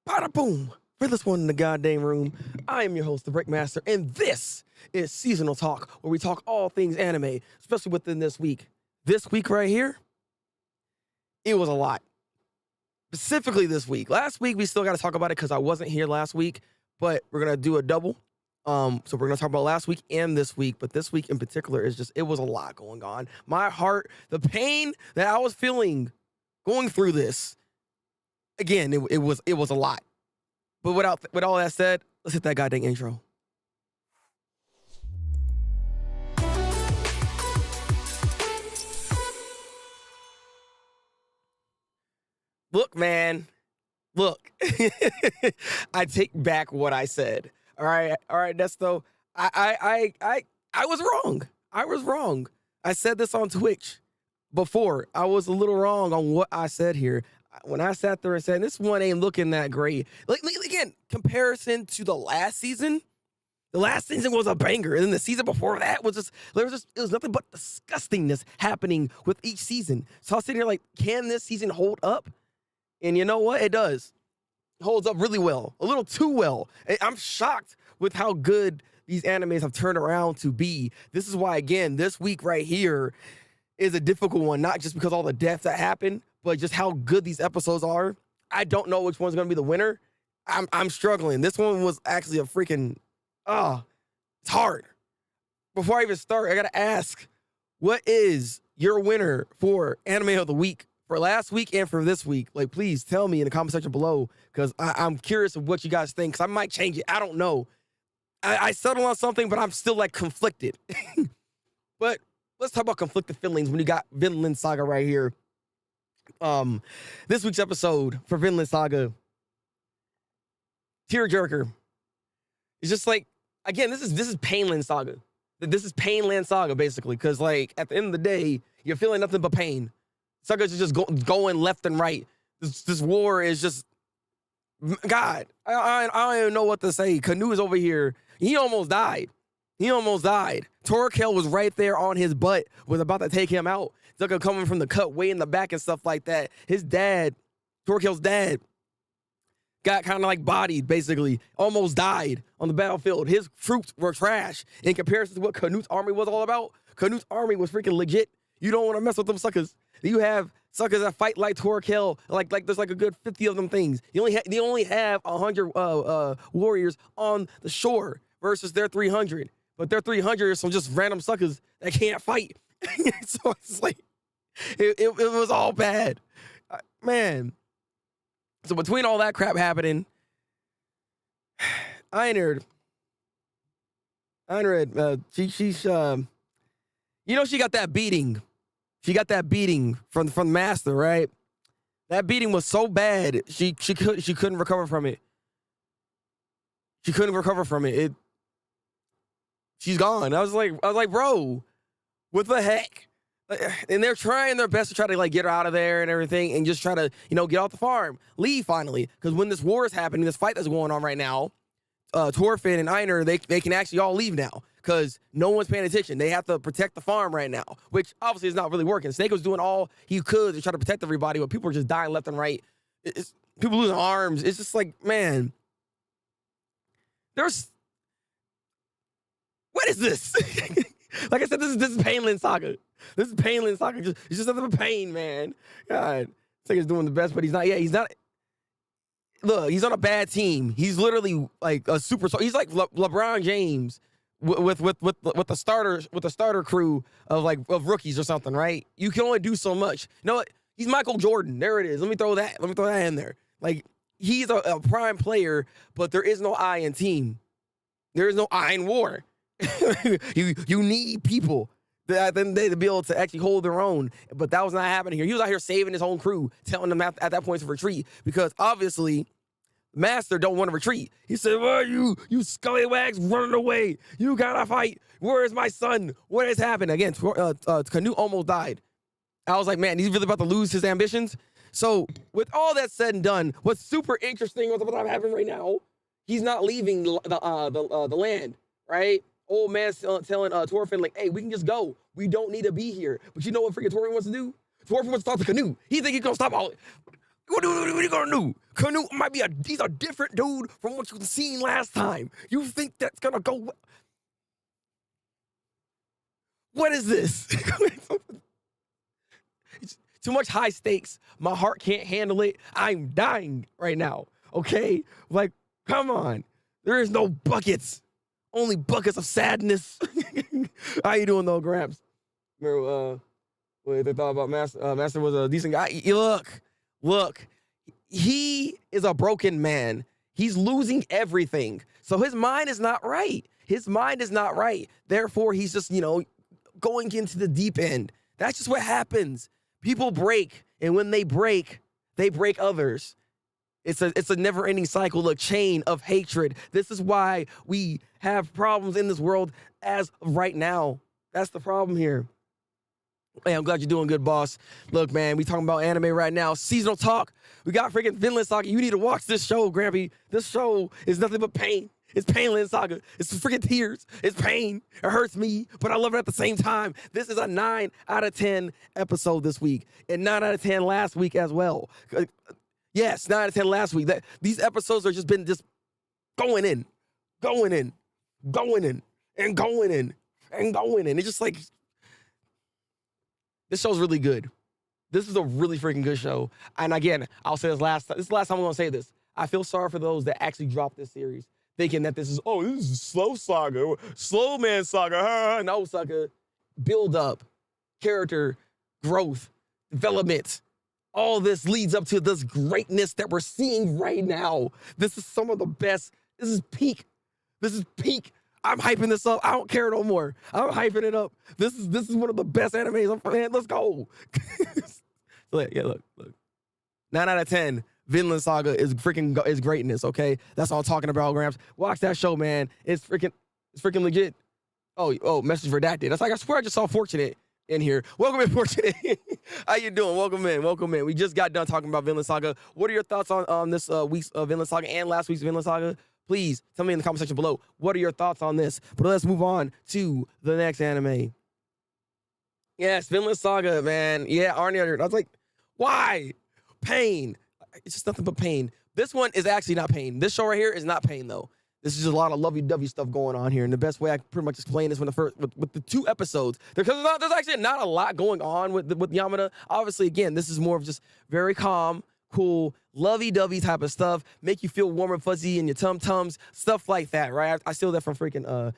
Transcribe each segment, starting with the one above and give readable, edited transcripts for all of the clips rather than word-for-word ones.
Bada boom! For this one in the goddamn room, I am your host, Thabreakmaster, and this is Seasonal Talk, where we talk all things anime, especially within this week. This week right here, it was a lot. Specifically this week. Last week, we still got to talk about it because I wasn't here last week, but we're going to do a double. So we're going to talk about last week and this week, but this week in particular is just, it was a lot going on. My heart, the pain that I was feeling going through this, again, it was a lot. But with all that said, let's hit that goddamn intro. Look, man. Look. I take back what I said. All right, Nesto. I was wrong. I was wrong. I said this on Twitch before. I was a little wrong on what I said here. When I sat there and said, this one ain't looking that great. Like again, comparison to the last season was a banger. And then the season before that was it was nothing but disgustingness happening with each season. So I was sitting here like, can this season hold up? And you know what? It does. It holds up really well. A little too well. And I'm shocked with how good these animes have turned around to be. This is why, again, this week right here is a difficult one, not just because all the deaths that happen, but just how good these episodes are. I don't know which one's gonna be the winner. I'm struggling. This one was actually a freaking, it's hard. Before I even start, I gotta ask, what is your winner for anime of the week for last week and for this week? Like, please tell me in the comment section below, because I'm curious of what you guys think, because I might change it. I don't know. I settle on something, but I'm still like conflicted. But let's talk about conflicted feelings when you got Vinland Saga right here. This week's episode for Vinland Saga, tearjerker. It's just like, again, this is Painland Saga. This is Painland Saga basically, because like at the end of the day, you're feeling nothing but pain. Saga's just going left and right. This war is just, God, I don't even know what to say. Canoe is over here. He almost died. Torkel was right there on his butt, was about to take him out. Zucker coming from the cut way in the back and stuff like that. His dad, Torkel's dad, got kind of like bodied, basically. Almost died on the battlefield. His troops were trash in comparison to what Canute's army was all about. Canute's army was freaking legit. You don't want to mess with them suckers. You have suckers that fight like Torkel, like there's like a good 50 of them things. They only have 100 warriors on the shore versus their 300. But their 300 are some just random suckers that can't fight. So it's like, it was all bad. Man. So between all that crap happening, Einhard, she's you know, she got that beating. She got that beating from Master, right? That beating was so bad, she couldn't recover from it. She couldn't recover from it. She's gone. I was like, bro, what the heck? And they're trying their best to try to like get her out of there and everything, and just try to, you know, get off the farm, leave finally. Because when this war is happening, this fight that's going on right now, Thorfinn and Einar, they can actually all leave now because no one's paying attention. They have to protect the farm right now, which obviously is not really working. Snake was doing all he could to try to protect everybody, but people are just dying left and right. People losing arms. It's just like, man, what is this? Like I said, this is Painland Saga. This is Painland Saga. It's just nothing but pain, man. God, Sega's doing the best, but he's not. Yeah, he's not. Look, he's on a bad team. He's literally like a super. He's like LeBron James with the starter crew of rookies or something, right? You can only do so much. You know what? He's Michael Jordan. There it is. Let me throw that in there. Like, he's a prime player, but there is no I in team. There is no I in war. you need people that to be able to actually hold their own, but that was not happening here. He was out here saving his own crew, telling them at that point to retreat, because obviously Master don't want to retreat. He said, well, you scallywags running away, you gotta fight. Where is my son? What has happened? Again, Canute almost died. I was like, man, he's really about to lose his ambitions. So with all that said and done, what's super interesting with what's happening right now, he's not leaving the land, right? Old man telling Thorfinn, like, hey, we can just go. We don't need to be here. But you know what freaking Thorfinn wants to do? Thorfinn wants to talk to Canute. He think he's gonna stop all. What are you gonna do? Canute might be he's a different dude from what you've seen last time. You think that's gonna go? What is this? It's too much high stakes. My heart can't handle it. I'm dying right now. Okay, like, come on. There is no buckets. Only buckets of sadness. How you doing though, Gramps? Remember what they thought about Master? Master was a decent guy. Look. He is a broken man. He's losing everything. So his mind is not right. His mind is not right. Therefore, he's just, going into the deep end. That's just what happens. People break, and when they break others. It's a never-ending cycle, a chain of hatred. This is why we have problems in this world as of right now. That's the problem here. Hey, I'm glad you're doing good, boss. Look, man, we talking about anime right now. Seasonal talk. We got freaking Vinland Saga. You need to watch this show, Grampy. This show is nothing but pain. It's Vinland Saga. It's freaking tears. It's pain. It hurts me, but I love it at the same time. This is a 9 out of 10 episode this week, and 9 out of 10 last week as well. Yes, 9 out of 10 last week. These episodes are just going in. It's just like, this show's really good. This is a really freaking good show. And again, I'll say this is the last time I'm gonna say this. I feel sorry for those that actually dropped this series, thinking that this is slow saga, slow man saga. No, sucker. Build up, character growth, development. All this leads up to this greatness that we're seeing right now. This is some of the best. This is peak. I'm hyping this up. I don't care no more. I'm hyping it up. This is one of the best animes. Man, let's go. Look. 9 out of 10. Vinland Saga is greatness. Okay, that's all I'm talking about, Gramps. Watch that show, man. It's freaking legit. Oh, message redacted. That's like, I swear I just saw Fortunate in here. Welcome in, Fortunate. How you doing? Welcome in. We just got done talking about Vinland Saga. What are your thoughts on this week's Vinland Saga and last week's Vinland Saga? Please tell me in the comment section below. What are your thoughts on this? But let's move on to the next anime. Yes, Vinland Saga, man. Yeah, Arnie. I was like, why? Pain. It's just nothing but pain. This one is actually not pain. This show right here is not pain, though. This is just a lot of lovey-dovey stuff going on here. And the best way I can pretty much explain this with the 2 episodes, because there's actually not a lot going on with Yamada. Obviously, again, this is more of just very calm, cool, lovey-dovey type of stuff, make you feel warm and fuzzy in your tum-tums, stuff like that, right? I steal that from freaking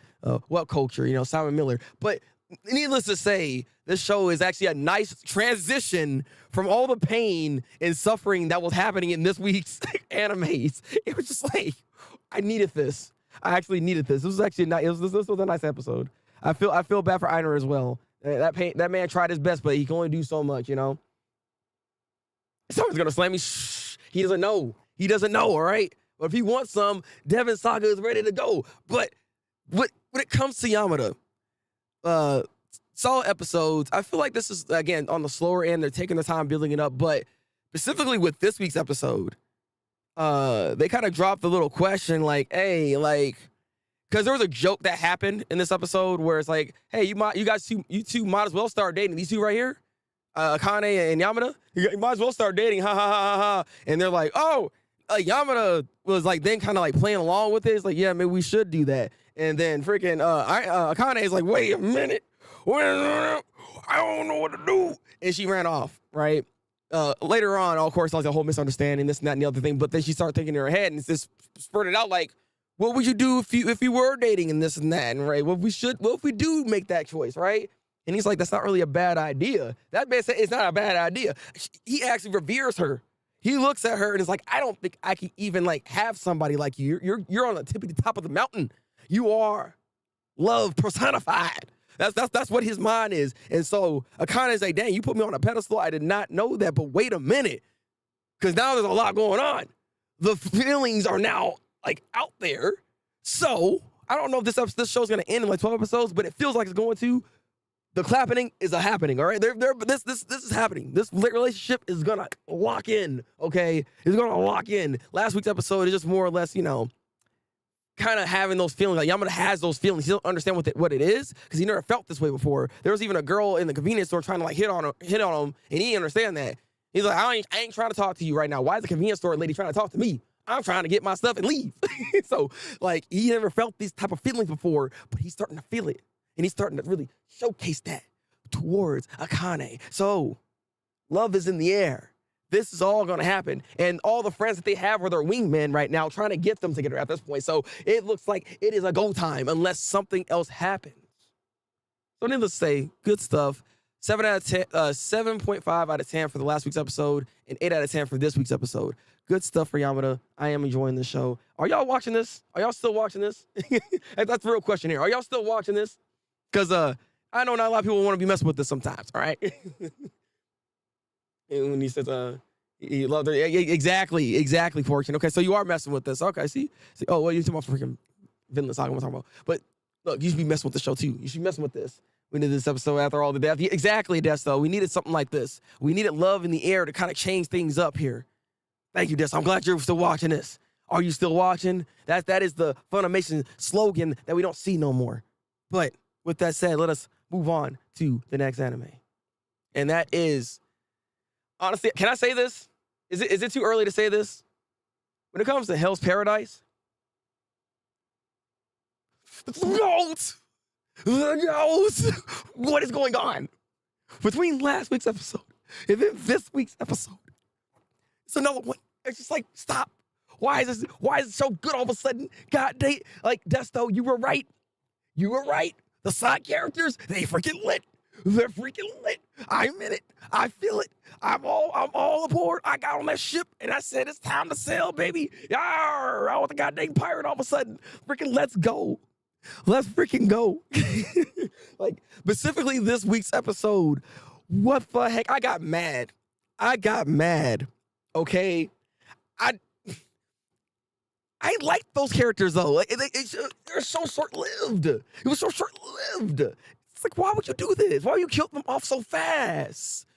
What Culture, Simon Miller. But needless to say, this show is actually a nice transition from all the pain and suffering that was happening in this week's animes. It was just like, I needed this. I actually needed this. This was actually nice. This was a nice episode. I feel bad for Einar as well. That man tried his best, but he can only do so much, Someone's gonna slam me. Shh. He doesn't know. All right. But if he wants some, Devin Saga is ready to go. But when it comes to Yamada, solid episodes. I feel like this is, again, on the slower end. They're taking their time building it up. But specifically with this week's episode, they kind of dropped a little question like, hey, because there was a joke that happened in this episode where it's like, hey, you two might as well start dating. These two right here, Akane and Yamada, you might as well start dating. Ha ha ha ha ha. And they're like, oh, Yamada was like then kind of like playing along with it. It's like, yeah, maybe we should do that. And then freaking Akane is like, wait a minute. I don't know what to do. And she ran off, right? Later on, of course, like a whole misunderstanding, this and that and the other thing. But then she started thinking in her head and it's just spurted out like, what would you do if you were dating and this and that, and right? What if we do make that choice, right? And he's like, that's not really a bad idea. That man said it's not a bad idea. He actually reveres her. He looks at her and is like, I don't think I can even like have somebody like you. You're on the top of the mountain. You are love personified. That's what his mind is. And so Akane is like, dang, you put me on a pedestal. I did not know that, but wait a minute. Because now there's a lot going on. The feelings are now like out there. So I don't know if this show's gonna end in like 12 episodes, but it feels like it's going to. The clapping is happening, all right? This is happening. This relationship is gonna lock in, okay? It's gonna lock in. Last week's episode is just more or less, kind of having those feelings. Like Yamada has those feelings. He don't understand what it is because he never felt this way before. There was even a girl in the convenience store trying to like hit on him, and he didn't understand that. He's like, I ain't trying to talk to you right now. Why is the convenience store lady trying to talk to me? I'm trying to get my stuff and leave. So, like, he never felt these type of feelings before, but he's starting to feel it. And he's starting to really showcase that towards Akane. So, love is in the air. This is all going to happen. And all the friends that they have are their wingmen right now, trying to get them together at this point. So, it looks like it is a go time unless something else happens. So, needless to say, good stuff. 7 out of 10, 7.5 out of 10 for the last week's episode, and 8 out of 10 for this week's episode. Good stuff for Yamada. I am enjoying the show. Are y'all watching this? Are y'all still watching this? That's the real question here. Are y'all still watching this? Because I know not a lot of people want to be messing with this sometimes, all right? And when he says, he loved her. Yeah, exactly, Fortune. Okay, so you are messing with this. Okay, see? Oh, well, you're talking about freaking Vinland Saga I'm talking about. But look, you should be messing with the show too. You should be messing with this. We did this episode after all the death. Yeah, exactly, Desto. We needed something like this. We needed love in the air to kind of change things up here. Thank you, Desto. I'm glad you're still watching this. Are you still watching? That is the Funimation slogan that we don't see no more. But with that said, let us move on to the next anime. And that is, honestly, can I say this? Is it too early to say this? When it comes to Hell's Paradise, what is going on between last week's episode and then this week's episode? It's another one. It's just like, stop. Why is it so good all of a sudden? God dang, like, Desto, you were right. You were right. The side characters, they freaking lit. They're freaking lit. I'm in it. I feel it. I'm all aboard. I got on that ship and I said, it's time to sail, baby. Yarr, I want the goddamn pirate all of a sudden. Freaking let's go. Let's freaking go. Like, specifically this week's episode, what the heck? I got mad. Okay? I like those characters, though. Like, they're so short-lived. It was so short-lived. It's like, why would you do this? Why would you kill them off so fast?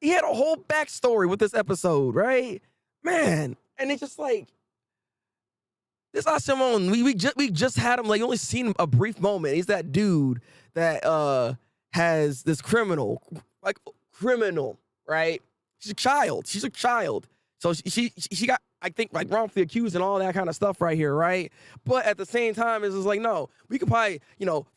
He had a whole backstory with this episode, right? Man. And it's just like, this Ashimon, we just had him, like, you only seen him a brief moment. He's that dude that has this criminal, right? She's a child. So she got, I think, like, wrongfully accused and all that kind of stuff right here, right? But at the same time, it's just like, no, we could probably,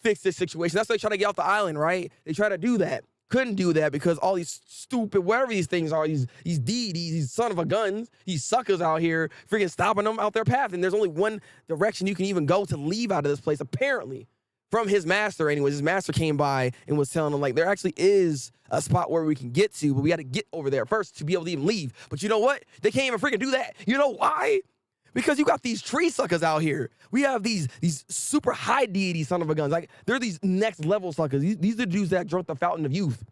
fix this situation. That's why they try to get off the island, right? They try to do that. Couldn't do that because all these stupid, whatever these things are, these deities, these son of a guns, these suckers out here freaking stopping them out their path. And there's only one direction you can even go to leave out of this place, apparently. From his master, anyways. His master came by and was telling him, like, there actually is a spot where we can get to, but we got to get over there first to be able to even leave. But you know what? They can't even freaking do that. You know why? Because you got these tree suckers out here. We have these super high deity son of a guns. Like, they're these next level suckers. These are the dudes that drank the fountain of youth,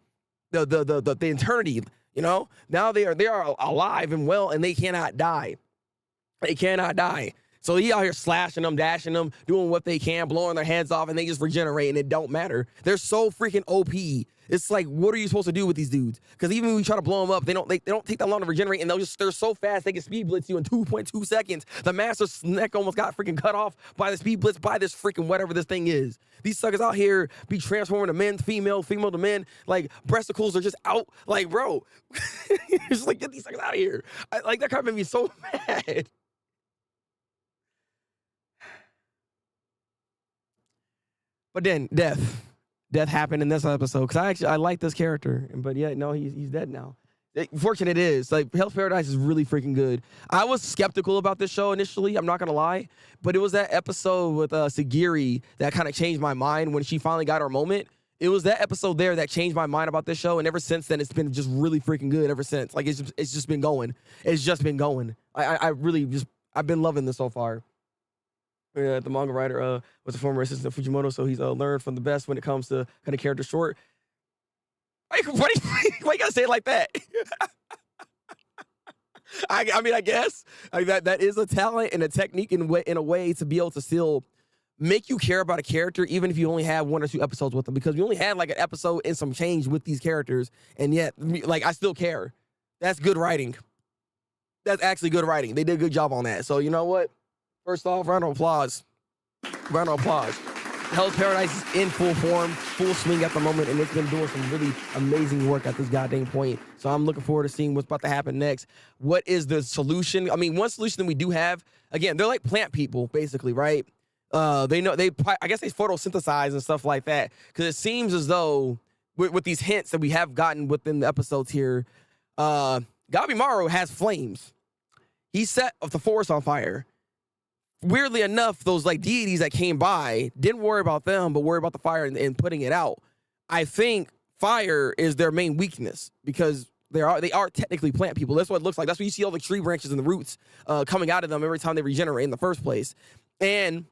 the eternity. Now they are alive and well, and they cannot die. They cannot die. So he out here slashing them, dashing them, doing what they can, blowing their heads off, and they just regenerate, and it don't matter. They're so freaking OP. It's like, what are you supposed to do with these dudes? Because even when we try to blow them up, they don't take that long to regenerate, and they're so fast they can speed blitz you in 2.2 seconds. The master's neck almost got freaking cut off by the speed blitz by this freaking whatever this thing is. These suckers out here be transforming to men, female to men. Like, breasticles are just out. Like, bro, it's just like, get these suckers out of here. That kind of made me so mad. But then death happened in this episode because I like this character, but yeah, no, he's dead now. Fortunate it is. Like, Hell's Paradise is really freaking good. I was skeptical about this show initially, I'm not gonna lie, but it was that episode with Sagiri that kind of changed my mind when she finally got her moment. It was that episode there that changed my mind about this show, and ever since then, it's been just really freaking good ever since. Like, it's just been going. It's just been going. I've been loving this so far. The manga writer was a former assistant of Fujimoto, so he's learned from the best when it comes to kind of character short. Why you gotta say it like that? I mean, I guess that is a talent and a technique in a way to be able to still make you care about a character, even if you only have 1 or 2 episodes with them. Because we only had like an episode and some change with these characters, and yet, like, I still care. That's good writing. That's actually good writing. They did a good job on that. So you know what? First off, round of applause. Round of applause. Hell's Paradise is in full form, full swing at the moment, and it's been doing some really amazing work at this goddamn point. So I'm looking forward to seeing what's about to happen next. What is the solution? I mean, one solution that we do have, again, they're like plant people, basically, right? I guess they photosynthesize and stuff like that, because it seems as though with these hints that we have gotten within the episodes here, Gabimaru has flames. He set the forest on fire. Weirdly enough, those like deities that came by didn't worry about them, but worry about the fire and putting it out. I think fire is their main weakness because they are technically plant people. That's what it looks like. That's why you see all the tree branches and the roots coming out of them every time they regenerate in the first place. And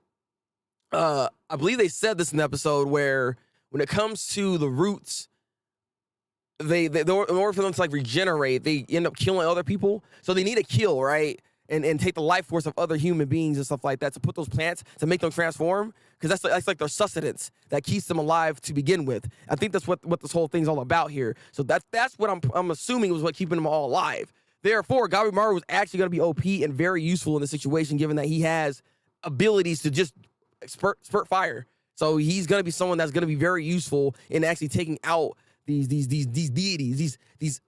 I believe they said this in the episode where when it comes to the roots, they in order for them to like regenerate, they end up killing other people. So they need a kill, right? And take the life force of other human beings and stuff like that to put those plants to make them transform, because that's like their sustenance that keeps them alive to begin with. I think that's what this whole thing's all about here. So that's what I'm assuming was what keeping them all alive. Therefore, Gabimaru was actually going to be OP and very useful in this situation, given that he has abilities to just spurt fire. So he's going to be someone that's going to be very useful in actually taking out these deities, these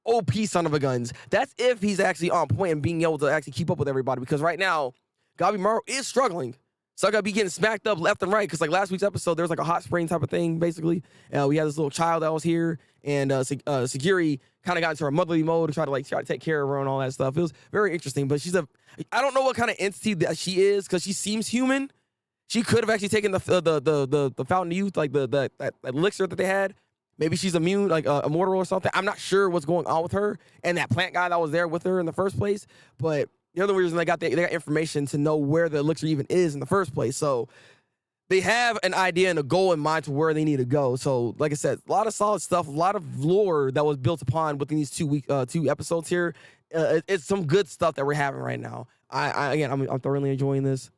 OP son of a guns. That's if he's actually on point and being able to actually keep up with everybody, because right now Gabimaru is struggling. Saga be getting smacked up left and right, because like last week's episode there was like a hot spring type of thing basically. We had this little child that was here, and Sagiri kind of got into her motherly mode to try to take care of her and all that stuff. It was very interesting, but I don't know what kind of entity that she is, because she seems human. She could have actually taken the Fountain of Youth, like that elixir that they had. Maybe she's immune, like immortal or something. I'm not sure what's going on with her and that plant guy that was there with her in the first place. But the other reason they got information to know where the elixir even is in the first place. So they have an idea and a goal in mind to where they need to go. So like I said, a lot of solid stuff, a lot of lore that was built upon within these two episodes here. It's some good stuff that we're having right now. I'm thoroughly enjoying this.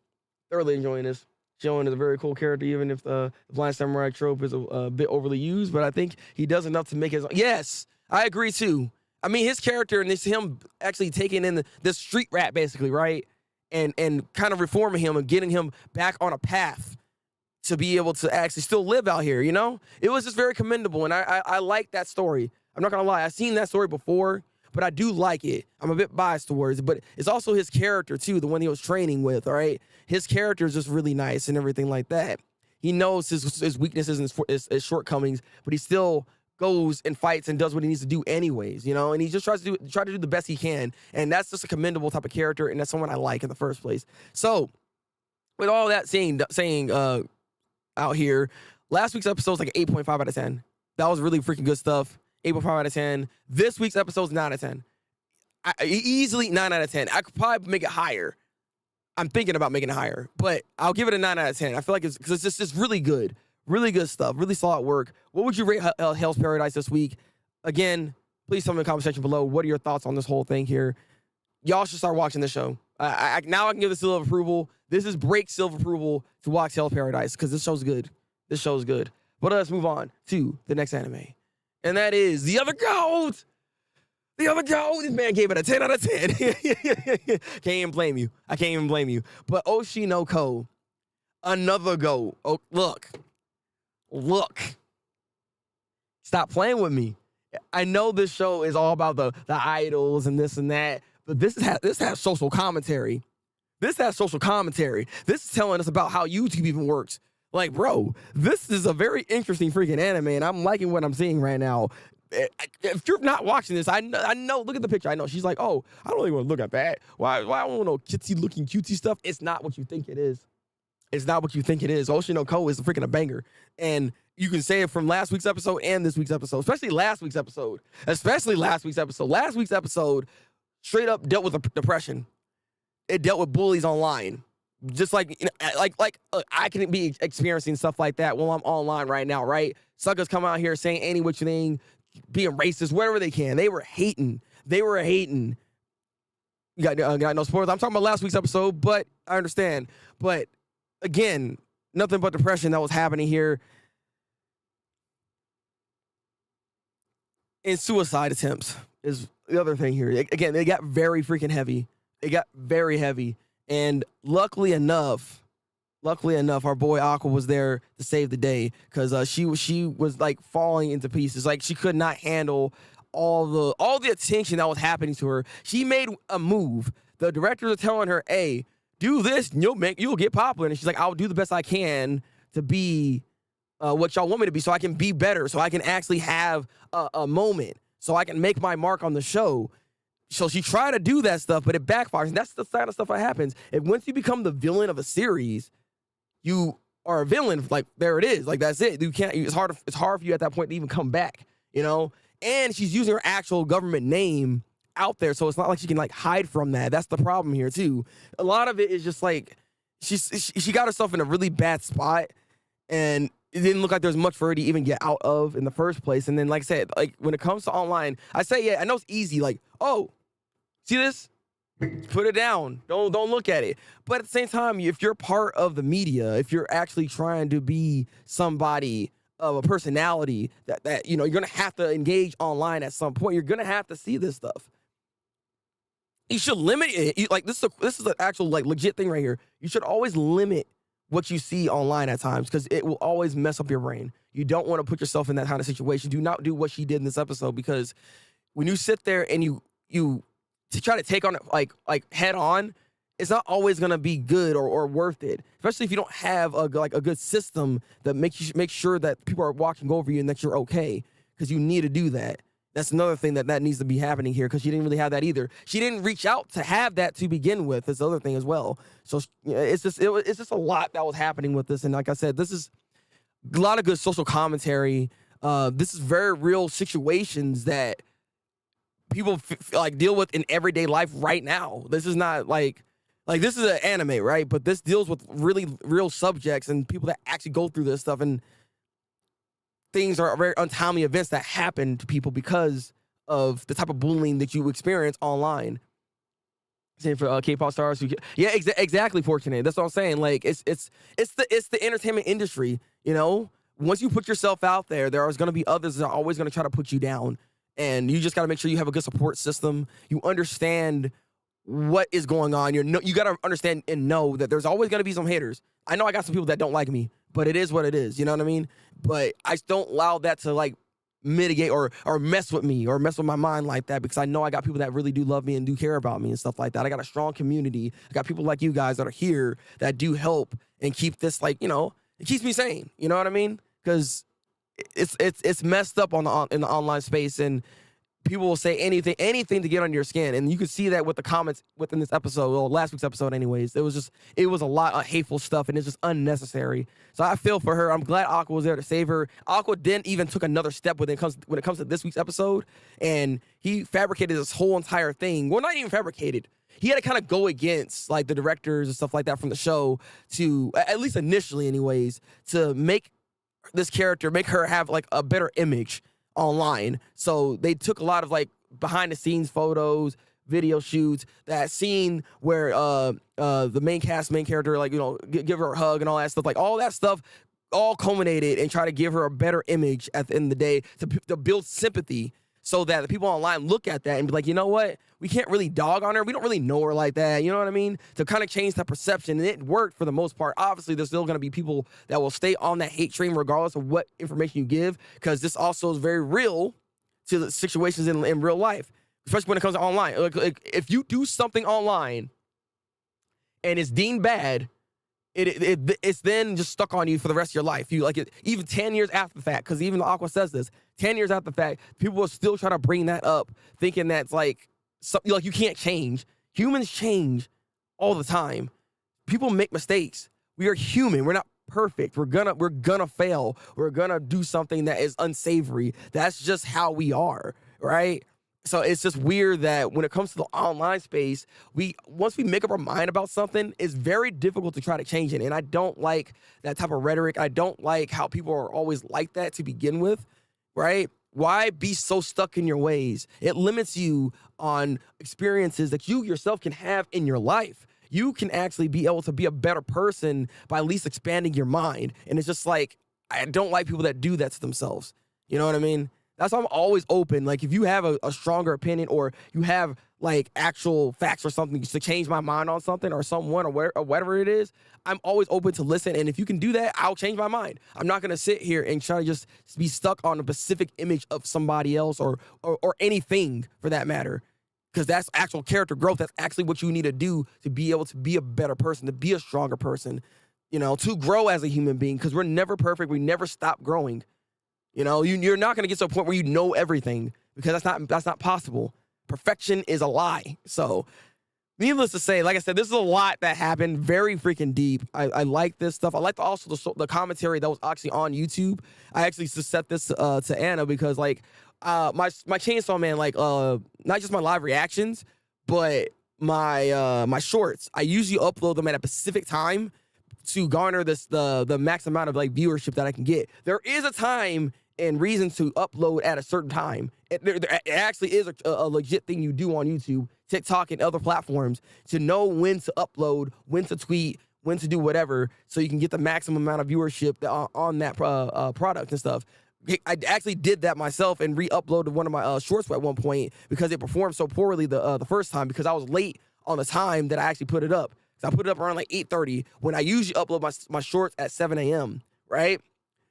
Joan is a very cool character, even if the Blind Samurai trope is a bit overly used, but I think he does enough to make his own. Yes, I agree too. I mean, his character and him actually taking in this street rat basically, right? And kind of reforming him and getting him back on a path to be able to actually still live out here, you know? It was just very commendable, and I like that story. I'm not gonna lie, I've seen that story before, but I do like it. I'm a bit biased towards it, but it's also his character too, the one he was training with, all right? His character is just really nice and everything like that. He knows his weaknesses and his shortcomings, but he still goes and fights and does what he needs to do anyways, you know? And he just tries to do the best he can, and that's just a commendable type of character, and that's someone I like in the first place. So, with all that saying out here, last week's episode was like an 8.5 out of 10. That was really freaking good stuff. 8.5 out of 10. This week's episode is 9 out of 10. Easily 9 out of 10. I could probably make it higher. I'm thinking about making it higher, but I'll give it a 9 out of 10. I feel like it's just really good. Really good stuff. Really solid work. What would you rate Hell's Paradise this week? Again, please tell me in the comment section below. What are your thoughts on this whole thing here? Y'all should start watching this show. Now I can give the seal of approval. This is break seal of approval to watch Hell's Paradise, because this show's good. This show's good. But let's move on to the next anime. And that is The Other Goat. The Other Goat. This man gave it a 10 out of 10. Can't even blame you. I can't even blame you. But Oshi no Ko, another goat. Oh, look. Stop playing with me. I know this show is all about the idols and this and that, but this has social commentary. This has social commentary. This is telling us about how YouTube even works. Like, bro, this is a very interesting freaking anime, and I'm liking what I'm seeing right now. If you're not watching this, I know, look at the picture. I know. She's like, oh, I don't really want to look at that. Why I don't want no kitsy-looking cutesy stuff? It's not what you think it is. It's not what you think it is. Oshi no Ko is freaking a banger. And you can say it from last week's episode and this week's episode, especially last week's episode. Last week's episode straight up dealt with depression. It dealt with bullies online. Just like, you know, I can be experiencing stuff like that while I'm online right now, right? Suckers come out here saying any which thing, being racist, whatever they can. They were hating. You got no spoilers. I'm talking about last week's episode, but I understand. But again, nothing but depression that was happening here. And suicide attempts is the other thing here. Again, they got very freaking heavy. It got very heavy. And luckily enough, luckily enough, our boy Aqua was there to save the day because she was like falling into pieces. Like she could not handle all the attention that was happening to her. She made a move. The directors are telling her, "Hey, do this, and you'll get popular." And she's like, "I'll do the best I can to be what y'all want me to be, so I can be better, so I can actually have a moment, so I can make my mark on the show." So she tried to do that stuff, but it backfires. And that's the kind of stuff that happens. If once you become the villain of a series, you are a villain. Like there it is. Like that's it. You can't. It's hard for you at that point to even come back. You know. And she's using her actual government name out there, so it's not like she can like hide from that. That's the problem here too. A lot of it is just like she got herself in a really bad spot, and it didn't look like there's much for her to even get out of in the first place. And then, like I said, like when it comes to online, I say, yeah, I know it's easy. Like, oh, see this? Put it down. Don't look at it. But at the same time, if you're part of the media, if you're actually trying to be somebody of a personality that you know, you're gonna have to engage online at some point. You're gonna have to see this stuff. You should limit it. Like this is an actual like legit thing right here. You should always limit what you see online at times because it will always mess up your brain. You don't want to put yourself in that kind of situation. Do not do what she did in this episode because when you sit there and you to try to take on it like head on, it's not always gonna be good or worth it. Especially if you don't have a good system that makes you make sure that people are watching over you and that you're okay, because you need to do that. That's another thing that needs to be happening here because she didn't really have that either. She didn't reach out to have that to begin with. That's the other thing as well. So it's just a lot that was happening with this. And like I said, this is a lot of good social commentary. This is very real situations that people like deal with in everyday life right now. This is not like this is an anime, right? But this deals with really real subjects and people that actually go through this stuff, and things are very untimely events that happen to people because of the type of bullying that you experience online. Same for K-pop stars. Exactly. Fortunate. That's what I'm saying. Like it's the entertainment industry. You know, once you put yourself out there, there are going to be others that are always going to try to put you down, and you just got to make sure you have a good support system. You understand what is going on. You got to understand and know that there's always going to be some haters. I know I got some people that don't like me, but it is what it is. You know what I mean? But I don't allow that to like mitigate or mess with me or mess with my mind like that, because I know I got people that really do love me and do care about me and stuff like that. I got a strong community. I got people like you guys that are here that do help and keep this, like, you know, it keeps me sane. You know what I mean? Because it's messed up in the online space, and people will say anything to get on your skin. And you can see that with the comments within this episode, or last week's episode anyways. It was a lot of hateful stuff, and it's just unnecessary. So I feel for her. I'm glad Aqua was there to save her. Aqua didn't even took another step when it comes to this week's episode, and he fabricated this whole entire thing. Well, not even fabricated. He had to kind of go against like the directors and stuff like that from the show to, at least initially anyways, to make this character, make her have like a better image online. So they took a lot of like behind the scenes photos, video shoots, that scene where the main character, like, you know, give her a hug and all that stuff, like all that stuff all culminated and try to give her a better image at the end of the day to build sympathy, so that the people online look at that and be like, you know what, we can't really dog on her, we don't really know her like that, you know what I mean, to kind of change that perception. And it worked for the most part. Obviously there's still going to be people that will stay on that hate train regardless of what information you give, because this also is very real to the situations in real life, especially when it comes to online. Like, if you do something online and it's deemed bad, it's then just stuck on you for the rest of your life. You like it even 10 years after the fact, because even Aqua says this, 10 years after the fact, people will still try to bring that up, thinking that's like something like you can't change. Humans change all the time. People make mistakes. We are human. We're not perfect. We're gonna fail. We're gonna do something that is unsavory. That's just how we are, right? So it's just weird that when it comes to the online space, once we make up our mind about something, it's very difficult to try to change it. And I don't like that type of rhetoric. I don't like how people are always like that to begin with, right? Why be so stuck in your ways? It limits you on experiences that you yourself can have in your life. You can actually be able to be a better person by at least expanding your mind. And it's just like, I don't like people that do that to themselves. You know what I mean? That's why I'm always open. Like, if you have a stronger opinion, or you have like actual facts or something to change my mind on something or someone or whatever it is, I'm always open to listen. And if you can do that, I'll change my mind. I'm not gonna sit here and try to just be stuck on a specific image of somebody else or anything for that matter. Because that's actual character growth. That's actually what you need to do to be able to be a better person, to be a stronger person, to grow as a human being. Because we're never perfect. We never stop growing. You're not going to get to a point where you know everything, because that's not possible. Perfection is a lie. So, needless to say, like I said, this is a lot that happened. Very freaking deep. I like this stuff. I like also the commentary that was actually on YouTube. I actually set this to Anna because like my Chainsaw Man, like not just my live reactions, but my shorts. I usually upload them at a specific time to garner the max amount of like viewership that I can get. There is a time and reason to upload at a certain time. It actually is a legit thing you do on YouTube, TikTok, and other platforms, to know when to upload, when to tweet, when to do whatever, so you can get the maximum amount of viewership on that product and stuff. I actually did that myself and re-uploaded one of my shorts at one point because it performed so poorly the first time, because I was late on the time that I actually put it up. So I put it up around like 8:30 when I usually upload my shorts at 7 a.m., right?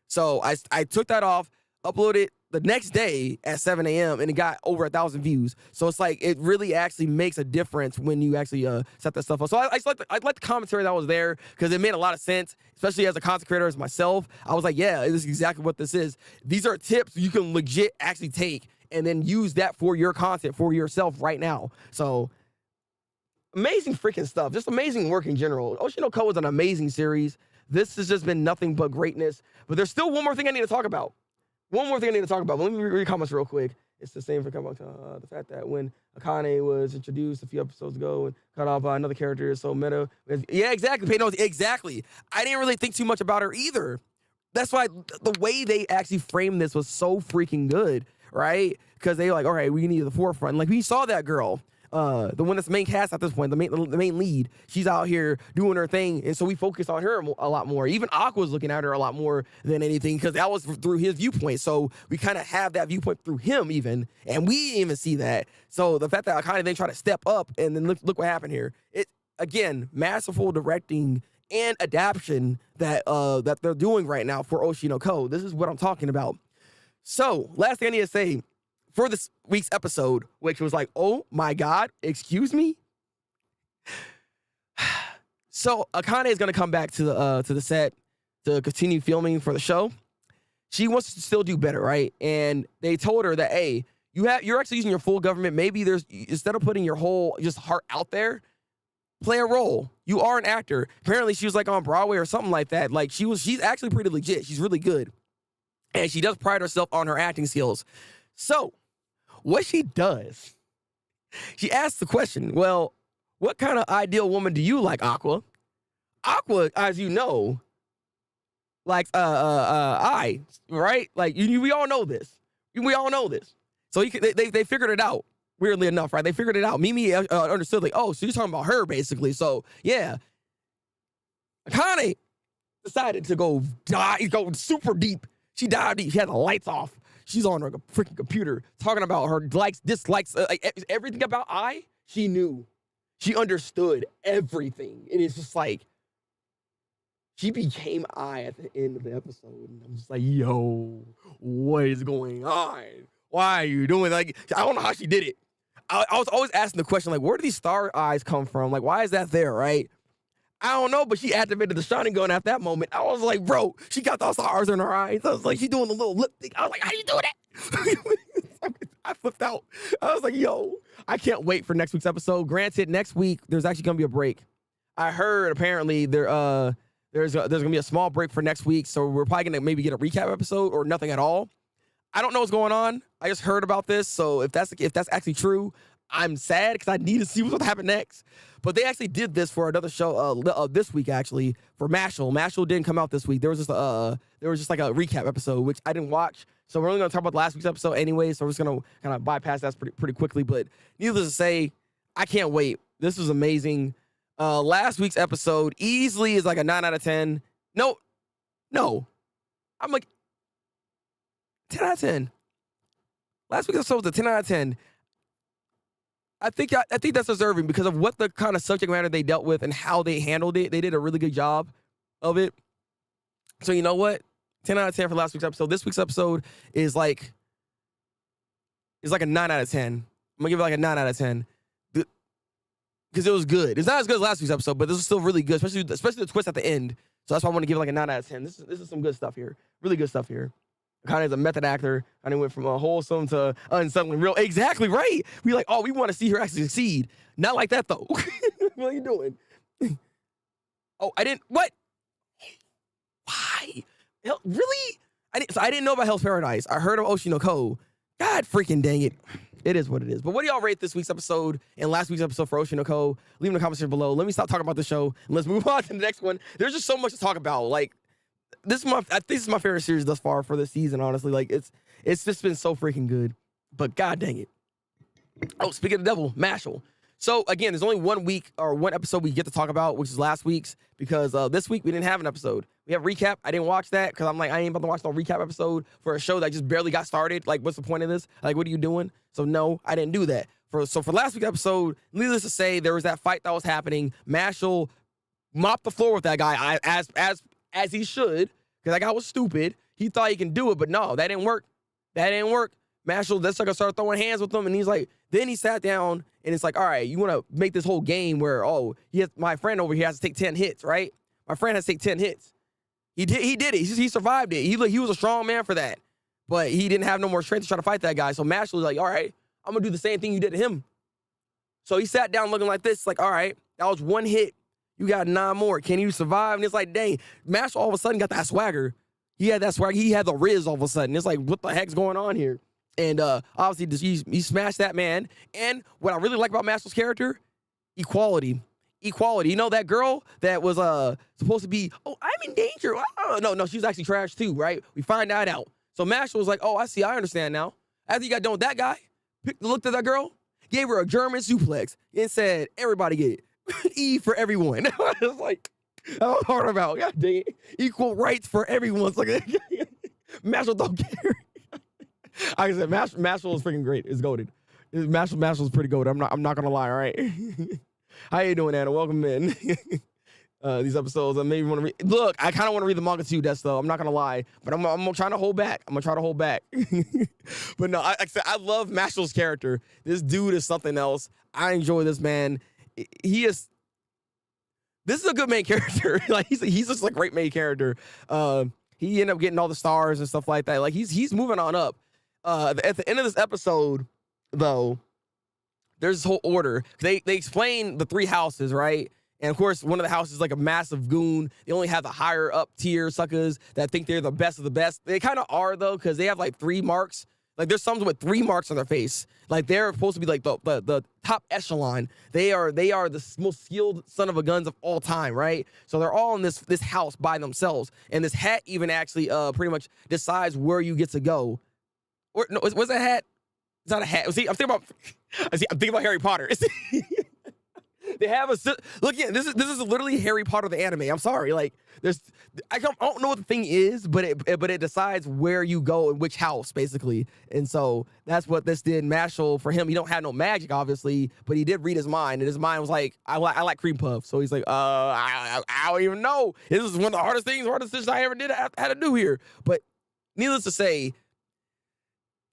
So I took that off, uploaded the next day at 7 a.m. and it got over 1,000 views. So it's like, it really actually makes a difference when you actually set that stuff up. So I like the commentary that was there because it made a lot of sense, especially as a content creator as myself. I was like, yeah, this is exactly what this is. These are tips you can legit actually take and then use that for your content, for yourself right now. So amazing freaking stuff. Just amazing work in general. Oshi no Ko is an amazing series. This has just been nothing but greatness. But there's still one more thing I need to talk about. One more thing I need to talk about. But let me read comments real quick. It's the same for the fact that when Akane was introduced a few episodes ago and cut off by another character is so meta. Yeah, exactly. Exactly. I didn't really think too much about her either. That's why the way they actually framed this was so freaking good, right? Because they like, all right, we need the forefront. Like, we saw that girl. The one that's main cast at this point, the main lead, she's out here doing her thing, and so we focus on her a lot more. Even Aqua's looking at her a lot more than anything, because that was through his viewpoint. So we kind of have that viewpoint through him even, and we didn't even see that. So the fact that I kind of then try to step up, and then look what happened here. It again, masterful directing and adaptation that they're doing right now for Oshi no Ko. This is what I'm talking about. So last thing I need to say for this week's episode, which was like, oh my God, excuse me. So Akane is gonna come back to the set to continue filming for the show. She wants to still do better, right? And they told her that, hey, you're actually using your full government. Maybe instead of putting your whole just heart out there, play a role. You are an actor. Apparently, she was like on Broadway or something like that. Like, she's actually pretty legit. She's really good, and she does pride herself on her acting skills. So what she does, she asks the question, well, what kind of ideal woman do you like, Aqua? Aqua, as you know, likes I, right? Like, we all know this. We all know this. So they figured it out, weirdly enough, right? They figured it out. Mimi understood, like, oh, so you're talking about her, basically. So, yeah. Akane decided to go super deep. She dived deep. She had the lights off. She's on her freaking computer talking about her likes, dislikes, everything about I. She knew. She understood everything. It is just like, she became I at the end of the episode. And I'm just like, yo, what is going on? Why are you doing like, I don't know how she did it. I was always asking the question, like, where do these star eyes come from? Like, why is that there, right? I don't know, but she activated the Shining Gun at that moment. I was like, bro, she got those stars in her eyes. I was like, she's doing the little lip thing. I was like, how you doing that? I flipped out. I was like, yo, I can't wait for next week's episode. Granted, next week, there's actually going to be a break. I heard apparently there's going to be a small break for next week, so we're probably going to maybe get a recap episode or nothing at all. I don't know what's going on. I just heard about this, so if that's actually true, I'm sad because I need to see what's going to happen next. But they actually did this for another show this week, actually, for Mashle. Mashle didn't come out this week. There was just like a recap episode, which I didn't watch. So we're only going to talk about last week's episode anyway, so we're just going to kind of bypass that pretty quickly. But needless to say, I can't wait. This was amazing. Last week's episode easily is like a 9 out of 10. No. I'm like 10 out of 10. Last week's episode was a 10 out of 10. I think that's deserving because of what the kind of subject matter they dealt with and how they handled it. They did a really good job of it. So you know what? 10 out of 10 for last week's episode. This week's episode is like a 9 out of 10. I'm gonna give it like a 9 out of 10. Because it was good. It's not as good as last week's episode, but this is still really good, especially the twist at the end. So that's why I want to give it like a 9 out of 10. This is some good stuff here. Really good stuff here. Kind of is a method actor. Kind of went from a wholesome to unsettling real. Exactly right. We like, oh, we want to see her actually succeed. Not like that though. What are you doing? Oh, I didn't. What? Why? Hell, really? I didn't know about Hell's Paradise. I heard of Oshinoko. God freaking dang it. It is what it is. But what do y'all rate this week's episode and last week's episode for Oshinoko? Leave in the comments below. Let me stop talking about the show and let's move on to the next one. There's just so much to talk about. Like, I think this is my favorite series thus far for this season, honestly. Like, it's just been so freaking good. But god dang it. Oh, speaking of the devil, Mashle. So again, there's only 1 week or one episode we get to talk about, which is last week's, because this week we didn't have an episode. We have recap. I didn't watch that because I'm like, I ain't about to watch no recap episode for a show that just barely got started. Like, what's the point of this? Like, what are you doing? So no, I didn't do that. So for last week's episode, needless to say, there was that fight that was happening. Mashle mopped the floor with that guy as he should, because that guy was stupid. He thought he can do it, but no, that didn't work. That didn't work. Mashle, that's like I started throwing hands with him, and he's like, then he sat down, and it's like, all right, you want to make this whole game where, oh, my friend over here has to take 10 hits, right? My friend has to take 10 hits. He did it. He survived it. He was a strong man for that, but he didn't have no more strength to try to fight that guy. So Mashle was like, all right, I'm gonna do the same thing you did to him. So he sat down looking like this, like, all right, that was 1 hit. You got 9 more. Can you survive? And it's like, dang, Mashle all of a sudden got that swagger. He had that swagger. He had the Riz all of a sudden. It's like, what the heck's going on here? And obviously, he smashed that man. And what I really like about Mashle's character, equality. Equality. You know that girl that was supposed to be, oh, I'm in danger. Oh, no, she's actually trash too, right? We find that out. So Mashle was like, oh, I see, I understand now. After you got done with that guy, looked at that girl, gave her a German suplex, and said, everybody get it. E for everyone. I was like, how hard about, god dang it. Equal rights for everyone. It's like, Mashle don't care. Like I said, Mashle is freaking great. It's goated. Mashle is pretty goated. I'm not gonna lie, all right? How you doing, Anna? Welcome in. These episodes, I maybe want to read. Look, I kind of want to read the manga too, Des, though. I'm not gonna lie, but I'm trying to hold back. I'm gonna try to hold back. But no, like I said, I love Mashle's character. This dude is something else. I enjoy this man. This is a good main character. Like he's just a great main character. He ended up getting all the stars and stuff like that. Like he's moving on up. At the end of this episode, though, there's this whole order. They explain the 3 houses, right? And of course, one of the houses is like a massive goon. They only have the higher up tier suckers that think they're the best of the best. They kind of are though, because they have like 3 marks. Like there's some with 3 marks on their face. Like they're supposed to be like the top echelon. They are the most skilled son of a guns of all time, right? So they're all in this house by themselves. And this hat even actually pretty much decides where you get to go. Or no, was that hat? It's not a hat. See, I'm thinking about Harry Potter. They have look. Yeah, this is literally Harry Potter the anime. I'm sorry. Like I don't know what the thing is, but it decides where you go and which house basically. And so that's what this did. Mashle, for him, he don't have no magic obviously, but he did read his mind, and his mind was like, I like cream puff. So he's like, I don't even know. This is one of the hardest decisions I ever had to do here. But needless to say,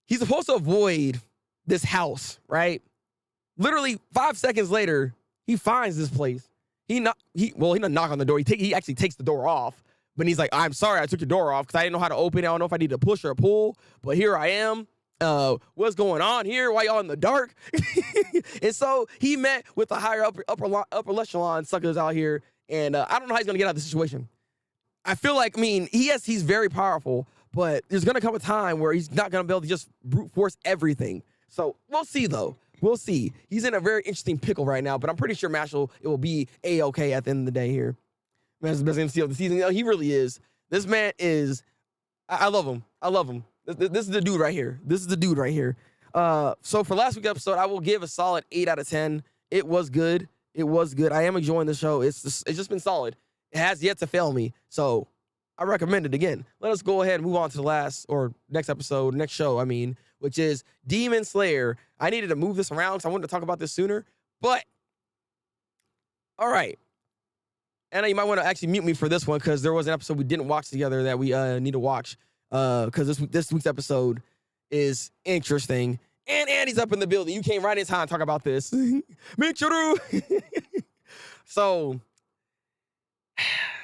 he's supposed to avoid this house, right? Literally 5 seconds later, he finds this place. He doesn't knock on the door. He actually takes the door off. But he's like, I'm sorry I took your door off because I didn't know how to open it. I don't know if I need to push or pull. But here I am. What's going on here? Why y'all in the dark? And so he met with the higher upper echelon suckers out here. And I don't know how he's going to get out of the situation. I feel like, he's very powerful. But there's going to come a time where he's not going to be able to just brute force everything. So we'll see, though. We'll see. He's in a very interesting pickle right now, but I'm pretty sure Mashle, it will be A-okay at the end of the day here. Man's the best MC of the season. He really is. This man is, I love him. I love him. This is the dude right here. So for last week's episode, I will give a solid 8 out of 10. It was good. I am enjoying the show. It's just been solid. It has yet to fail me. So I recommend it again. Let us go ahead and move on to the next episode, next show, I mean, which is Demon Slayer. I needed to move this around because I wanted to talk about this sooner, but all right. Anna, you might want to actually mute me for this one because there was an episode we didn't watch together that we need to watch because this week's episode is interesting. And Andy's up in the building. You came right in time to talk about this. Make sure. So,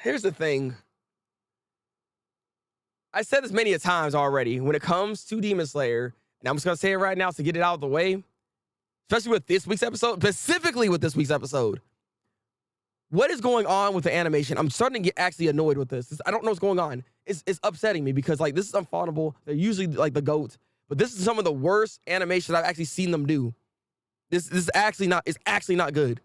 here's the thing. I said this many a times already. When it comes to Demon Slayer, and I'm just going to say it right now to get it out of the way, especially with this week's episode, specifically with this week's episode, what is going on with the animation? I'm starting to get actually annoyed with this. I don't know what's going on. It's upsetting me because, like, this is unfathomable. They're usually, like, the GOAT. But this is some of the worst animation I've actually seen them do. This is actually not, it's actually not good.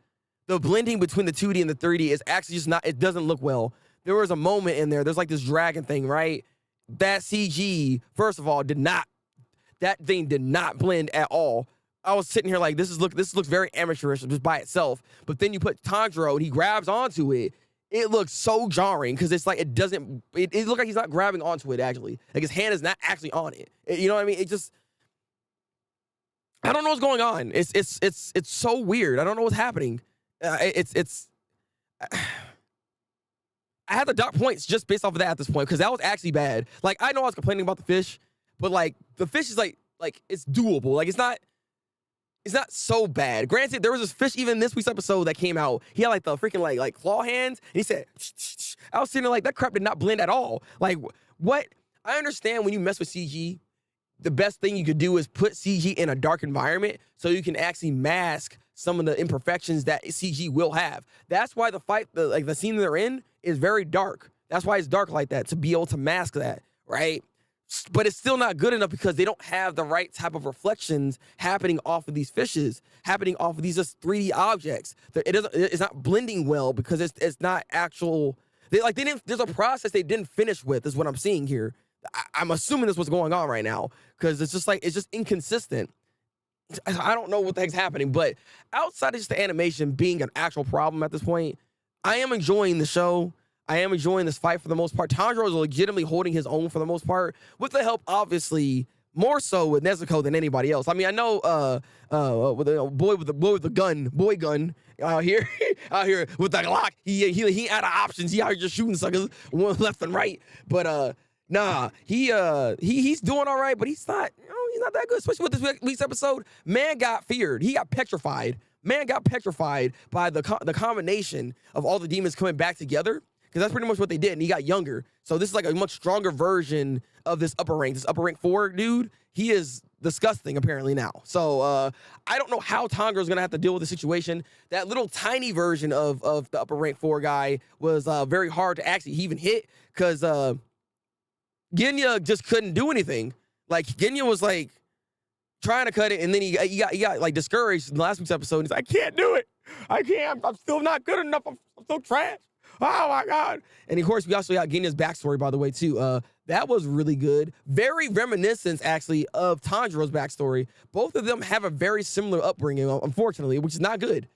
The blending between the 2D and the 3D is actually just not, it doesn't look well. There was a moment in there's like this dragon thing, right? That CG, first of all, that thing did not blend at all. I was sitting here like, this looks very amateurish just by itself. But then you put Tanjiro and he grabs onto it. It looks so jarring because it's like, it looks like he's not grabbing onto it actually. Like his hand is not actually on it. You know what I mean? It just, I don't know what's going on. It's so weird. I don't know what's happening. I had to dock points just based off of that at this point because that was actually bad. Like I know I was complaining about the fish, but like the fish is like it's doable. Like it's not so bad. Granted, there was this fish even in this week's episode that came out. He had like the freaking like claw hands, and he said, I was sitting there like that crap did not blend at all. Like what? I understand when you mess with CG, the best thing you could do is put CG in a dark environment so you can actually mask some of the imperfections that CG will have. That's why the scene they're in is very dark. That's why it's dark like that, to be able to mask that, right? But it's still not good enough because they don't have the right type of reflections happening off of these fishes, happening off of these just 3D objects. It's not blending well because it's not actual. There's a process they didn't finish with, is what I'm seeing here. I'm assuming this is what's going on right now because it's just inconsistent. I don't know what the heck's happening, but outside of just the animation being an actual problem at this point, I am enjoying the show. I am enjoying this fight for the most part. Tanjiro is legitimately holding his own for the most part, with the help, obviously, more so with Nezuko than anybody else. I mean, I know with the boy with the gun out here with the Glock. He out of options. He out here just shooting suckers one left and right. But nah, he's doing all right, but he's not that good, especially with this week's episode. Man got feared. He got petrified. Man got petrified by the combination of all the demons coming back together, because that's pretty much what they did, and he got younger. So this is like a much stronger version of this upper rank 4 dude. He is disgusting apparently now. So I don't know how Tanjiro is gonna have to deal with the situation. That little tiny version of the upper rank 4 guy was very hard to actually even hit because Genya just couldn't do anything. Like Genya was like trying to cut it, and then he got like discouraged in the last week's episode. He's like, I can't do it. I can't. I'm still not good enough. I'm so trash. Oh my God. And of course, we also got Genya's backstory, by the way, too. That was really good. Very reminiscent, actually, of Tanjiro's backstory. Both of them have a very similar upbringing, unfortunately, which is not good.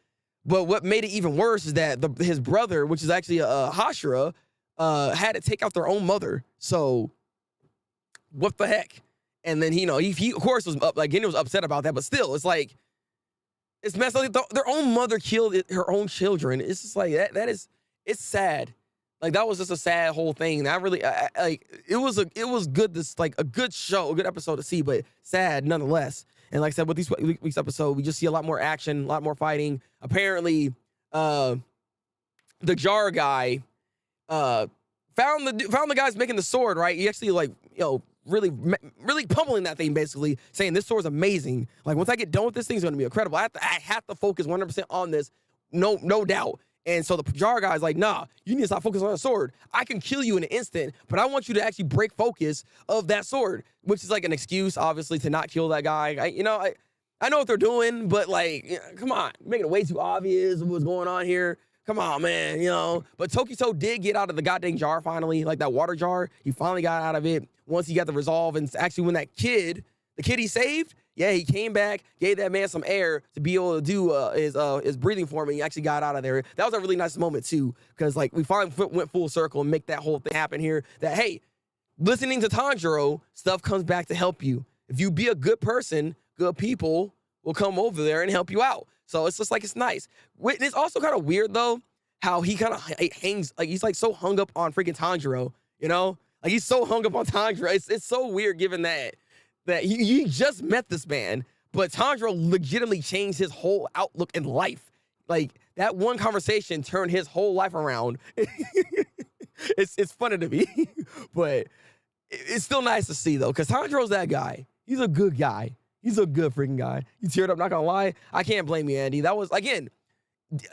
But what made it even worse is that his brother, which is actually Hashira, had to take out their own mother. So what the heck? And then, he of course was Genya was upset about that, but still, it's like, it's messed up. Their own mother killed her own children. It's just like, it's sad. Like, that was just a sad whole thing. I really, it was good, a good show, a good episode to see, but sad nonetheless. And like I said, with this week's episode, we just see a lot more action, a lot more fighting. Apparently, the jar guy found the guys making the sword, right? He actually, really pummeling that thing, basically saying this sword's amazing. Like, once I get done with this, thing's gonna be incredible. I have to focus 100% on this, no doubt. And so the jar guy's like, nah, you need to stop focusing on the sword. I can kill you in an instant, but I want you to actually break focus of that sword, which is like an excuse, obviously, to not kill that guy. I know what they're doing, but come on, making it way too obvious what's going on here. Come on, man, But Tokito did get out of the goddamn jar finally, like that water jar. He finally got out of it once he got the resolve. And actually, when that kid The kid he saved, yeah, he came back, gave that man some air to be able to do his breathing for him, and he actually got out of there. That was a really nice moment too, because like we finally went full circle and make that whole thing happen here. That hey, listening to Tanjiro, stuff comes back to help you. If you be a good person, good people will come over there and help you out. So it's just like it's nice. It's also kind of weird though how he kind of hangs like he's like so hung up on freaking Tanjiro, you know? Like he's so hung up on Tanjiro. It's so weird given that he just met this man, but Tanjiro legitimately changed his whole outlook in life. Like that one conversation turned his whole life around. It's funny to me, but it's still nice to see though, because Tanjiro's that guy. He's a good guy. He's a good freaking guy. You teared up, not gonna lie. I can't blame you, Andy. That was again,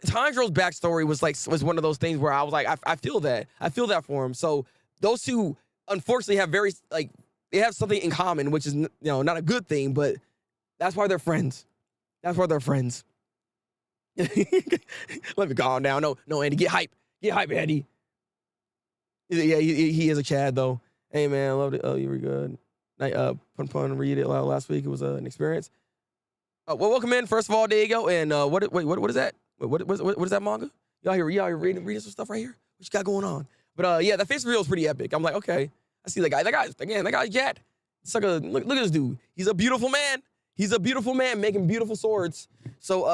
Tanjiro's backstory was one of those things where I was like, I feel that. I feel that for him. So those two unfortunately have very like they have something in common, which is not a good thing, but that's why they're friends. That's why they're friends. Let me calm down. No, Andy, get hype. Get hype, Andy. Yeah, he is a Chad though. Hey man, I loved it. Oh, you were good. Pun, read it last week. It was an experience. Well, welcome in. First of all, there you go. And what is that? What is that manga? Y'all here reading some stuff right here? What you got going on? But yeah, that face reveal is pretty epic. I'm like, okay, I see that guy. That guy's Jet. It's like look at this dude. He's a beautiful man. He's a beautiful man making beautiful swords. So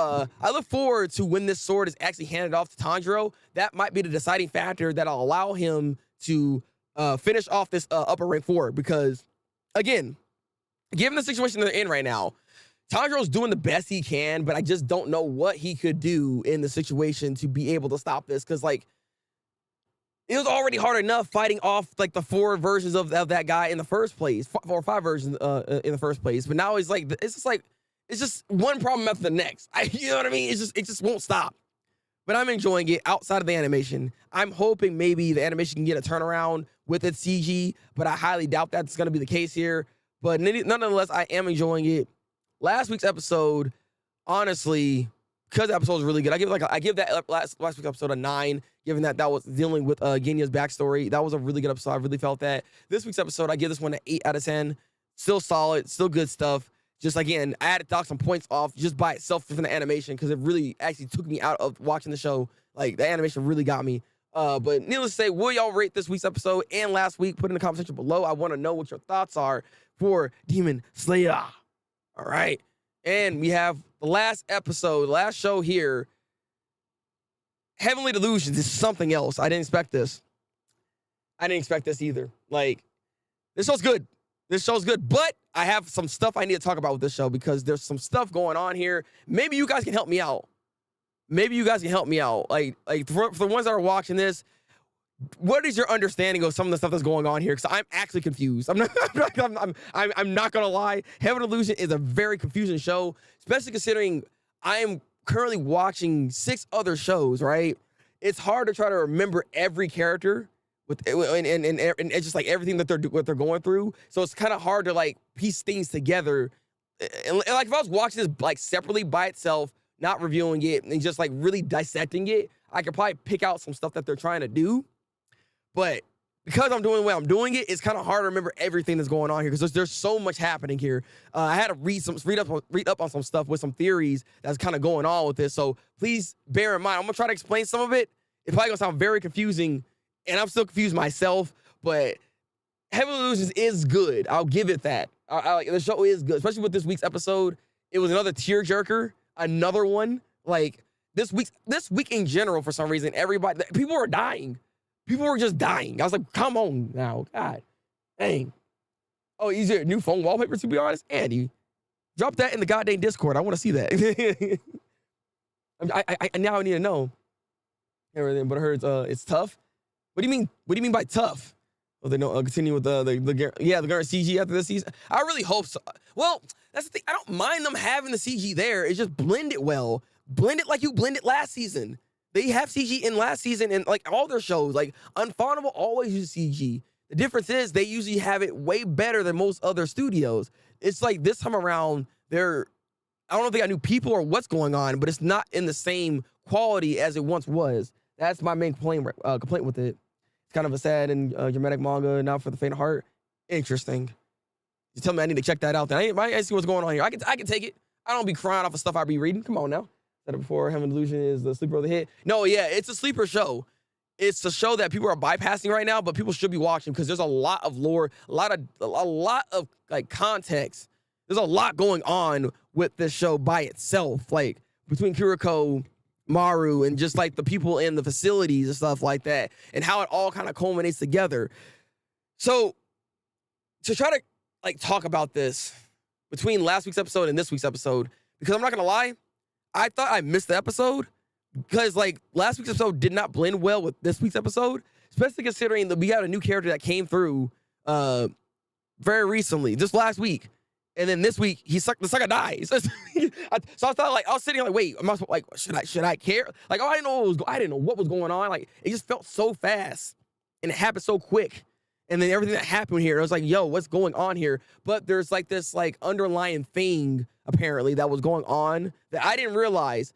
I look forward to when this sword is actually handed off to Tanjiro. That might be the deciding factor that'll allow him to finish off this upper rank 4. Because again, given the situation they're in right now, Tanjiro's doing the best he can, but I just don't know what he could do in the situation to be able to stop this. Because like, it was already hard enough fighting off like the 4 versions of that guy in the first place, 4 or 5 versions in the first place. But now he's like, it's just one problem after the next. You know what I mean? It just won't stop. But I'm enjoying it outside of the animation. I'm hoping maybe the animation can get a turnaround with its CG, but I highly doubt that's going to be the case here. But nonetheless, I am enjoying it. Last week's episode, honestly, because the episode was really good, I give that last week's episode a 9, given that was dealing with Genya's backstory. That was a really good episode. I really felt that. This week's episode, I give this one an 8 out of 10. Still solid, still good stuff. Just again, I had to knock some points off just by itself from the animation because it really actually took me out of watching the show. Like the animation really got me. But needless to say, will y'all rate this week's episode and last week? Put in the comment section below. I want to know what your thoughts are for Demon Slayer. All right. And we have the last episode, last show here. Heavenly Delusions is something else. I didn't expect this. I didn't expect this either. Like, this show's good. This show's good, but I have some stuff I need to talk about with this show because there's some stuff going on here. Maybe you guys can help me out. Maybe you guys can help me out. Like for the ones that are watching this, what is your understanding of some of the stuff that's going on here? Because I'm actually confused. I'm not gonna lie. Heaven Illusion is a very confusing show, especially considering I am currently watching 6 other shows. Right? It's hard to try to remember every character with and just like everything that they're going through. So it's kind of hard to like piece things together. And like if I was watching this like separately by itself, not reviewing it and just like really dissecting it, I could probably pick out some stuff that they're trying to do. But because I'm doing the way I'm doing it, it's kind of hard to remember everything that's going on here because there's so much happening here. I had to read up on some stuff with some theories that's kind of going on with this. So please bear in mind, I'm gonna try to explain some of it. It's probably gonna sound very confusing, and I'm still confused myself. But Heavenly Illusions is good. I'll give it that. The show is good, especially with this week's episode. It was another tearjerker, another one. Like this week in general, for some reason, people were dying. People were just dying. I was like, come on now. God dang. Oh, is there a new phone wallpaper, to be honest? Andy, drop that in the goddamn Discord. I want to see that. I now need to know everything, but I heard it's tough. What do you mean? What do you mean by tough? Well, they don't continue with the current CG after this season. I really hope so. Well, that's the thing. I don't mind them having the CG there. It's just blend it well. Blend it like you blended last season. They have CG in last season and like all their shows. Like Unfawnable always uses CG. The difference is they usually have it way better than most other studios. It's like this time around, I don't know if they got new people or what's going on, but it's not in the same quality as it once was. That's my main complaint with it. It's kind of a sad and dramatic manga, not for the faint of heart. Interesting. You tell me I need to check that out. Then I see what's going on here. I can take it. I don't be crying off of stuff I be reading. Come on now. Said it before. Heaven Delusion is the sleeper of the hit. No, yeah, it's a sleeper show. It's a show that people are bypassing right now, but people should be watching because there's a lot of lore, a lot of like context. There's a lot going on with this show by itself, like between Kiriko, Maru, and just like the people in the facilities and stuff like that, and how it all kind of culminates together. So to try to like talk about this between last week's episode and this week's episode, because I'm not gonna lie, I thought I missed the episode because like last week's episode did not blend well with this week's episode, especially considering that we got a new character that came through very recently, just last week. And then this week, the Saga dies. So I thought, like, I was sitting here like, wait, am I like, should I care? Like, oh, I didn't know what was going on. Like, it just felt so fast, and it happened so quick. And then everything that happened here, I was like, yo, what's going on here? But there's like this like underlying thing apparently that was going on that I didn't realize,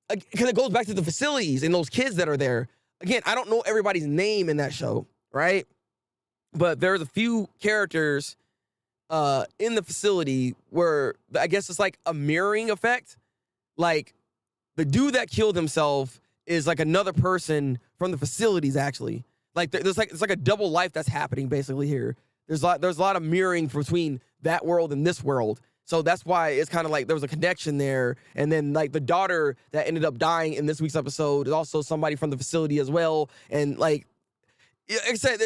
because it goes back to the facilities and those kids that are there. Again, I don't know everybody's name in that show, right? But there's a few characters in the facility where I guess it's like a mirroring effect. Like the dude that killed himself is like another person from the facilities actually. Like it's like a double life that's happening basically here. There's a lot of mirroring between that world and this world. So that's why it's kind of like there was a connection there. And then like the daughter that ended up dying in this week's episode is also somebody from the facility as well. And like I said,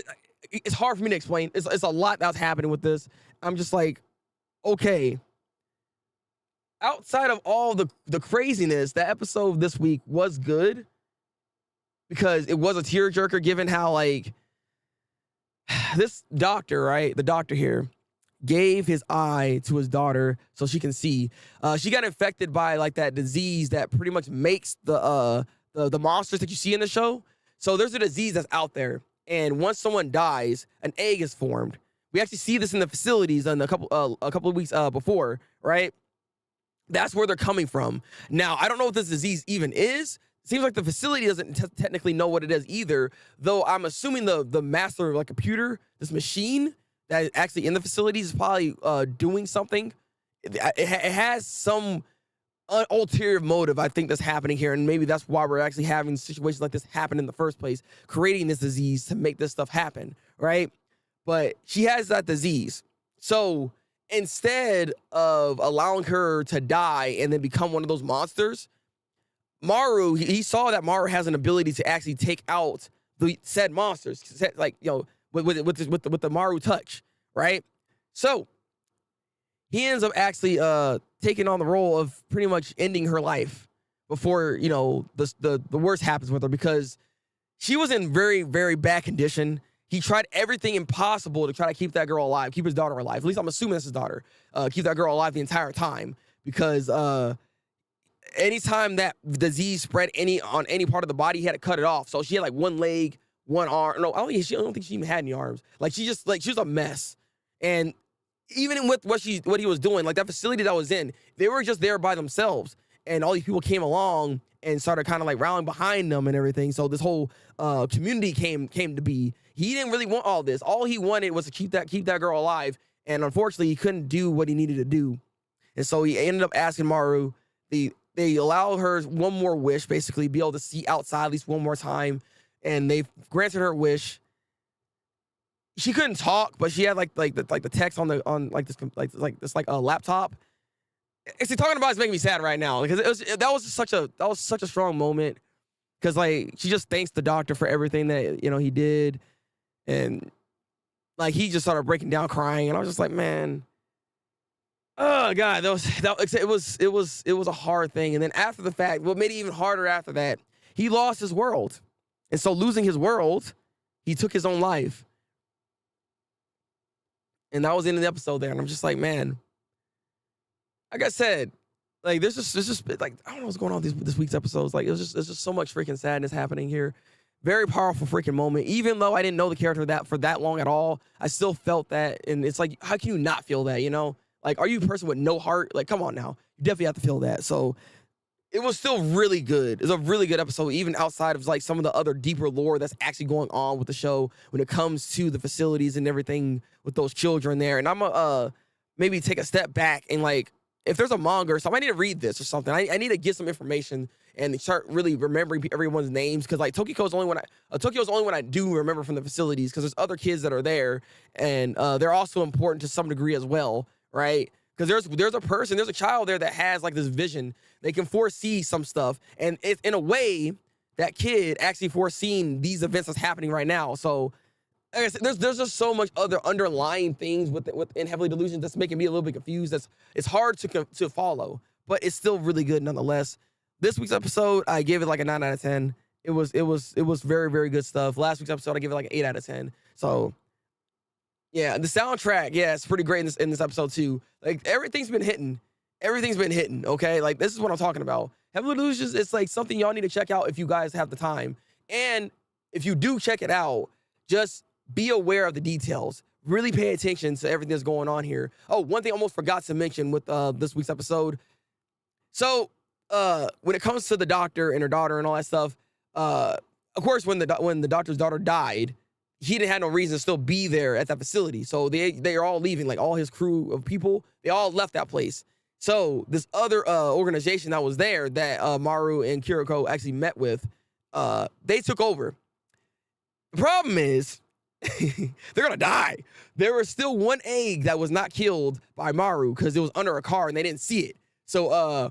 it's hard for me to explain. It's a lot that's happening with this. I'm just like, okay. Outside of all the craziness, that episode this week was good because it was a tearjerker given how like this doctor, right? The doctor here gave his eye to his daughter so she can see. She got infected by like that disease that pretty much makes the monsters that you see in the show. So there's a disease that's out there. And once someone dies, an egg is formed. We actually see this in the facilities in a couple of weeks before, right? That's where they're coming from. Now, I don't know what this disease even is. It seems like the facility doesn't technically know what it is either, though I'm assuming the master of like computer, this machine that is actually in the facilities is probably doing something. It has some ulterior motive, I think, that's happening here, and maybe that's why we're actually having situations like this happen in the first place, creating this disease to make this stuff happen, right? But she has that disease. So instead of allowing her to die and then become one of those monsters, Maru, he saw that Maru has an ability to actually take out the said monsters, like, you know, with the Maru touch, right? So he ends up actually taking on the role of pretty much ending her life before, you know, the worst happens with her, because she was in very, very bad condition. He tried everything impossible to try to keep that girl alive, keep his daughter alive. At least I'm assuming that's his daughter. Keep that girl alive the entire time, because anytime that disease spread on any part of the body, he had to cut it off. So she had like one leg, one arm. No, I don't think she even had any arms. Like she was a mess. And even with what he was doing, like that facility that was in, they were just there by themselves. And all these people came along and started kind of like rallying behind them and everything. So this whole community came to be. He didn't really want all this. All he wanted was to keep that girl alive. And unfortunately, he couldn't do what he needed to do. And so he ended up asking Maru. They allowed her one more wish, basically, be able to see outside at least one more time. And they granted her wish. She couldn't talk, but she had like the text on this laptop. Actually, talking about it's making me sad right now, because that was such a strong moment, because like she just thanks the doctor for everything that, you know, he did, and like he just started breaking down crying, and I was just like, man, oh god, it was a hard thing. And then after the fact, what made it even harder after that, he lost his world, and so losing his world, he took his own life. And that was the end of the episode there. And I'm just like, man, like I said, like there's just like, I don't know what's going on with this week's episodes. Like it's just so much freaking sadness happening here. Very powerful freaking moment. Even though I didn't know the character for that long at all, I still felt that. And it's like, how can you not feel that, you know? Like, are you a person with no heart? Like, come on now. You definitely have to feel that. So it was still really good. It's a really good episode, even outside of like some of the other deeper lore that's actually going on with the show when it comes to the facilities and everything with those children there. And I'm gonna maybe take a step back and like, if there's a manga or something, I need to read this or something. I need to get some information and start really remembering everyone's names, because like Tokyo's only one I do remember from the facilities, because there's other kids that are there and they're also important to some degree as well, right? Because there's a child there that has like this vision. They can foresee some stuff, and it's in a way that kid actually foreseen these events that's happening right now. So like I said, there's just so much other underlying things within Heavily Delusion that's making me a little bit confused. It's hard to follow, but it's still really good nonetheless. This week's episode, I gave it like a 9 out of 10. It was very, very good stuff. Last week's episode, I gave it like an 8 out of 10. So yeah, the soundtrack, yeah, it's pretty great in this episode too. Like everything's been hitting. Everything's been hitting, okay? Like this is what I'm talking about. Heavily Delusions, it's like something y'all need to check out if you guys have the time. And if you do check it out, just be aware of the details. Really pay attention to everything that's going on here. Oh, one thing I almost forgot to mention with this week's episode. So, when it comes to the doctor and her daughter and all that stuff, of course, when the doctor's daughter died, he didn't have no reason to still be there at that facility. So they are all leaving, like all his crew of people, they all left that place. So this other organization that was there that Maru and Kiriko actually met with, they took over. The problem is, they're gonna die. There was still one egg that was not killed by Maru because it was under a car and they didn't see it. So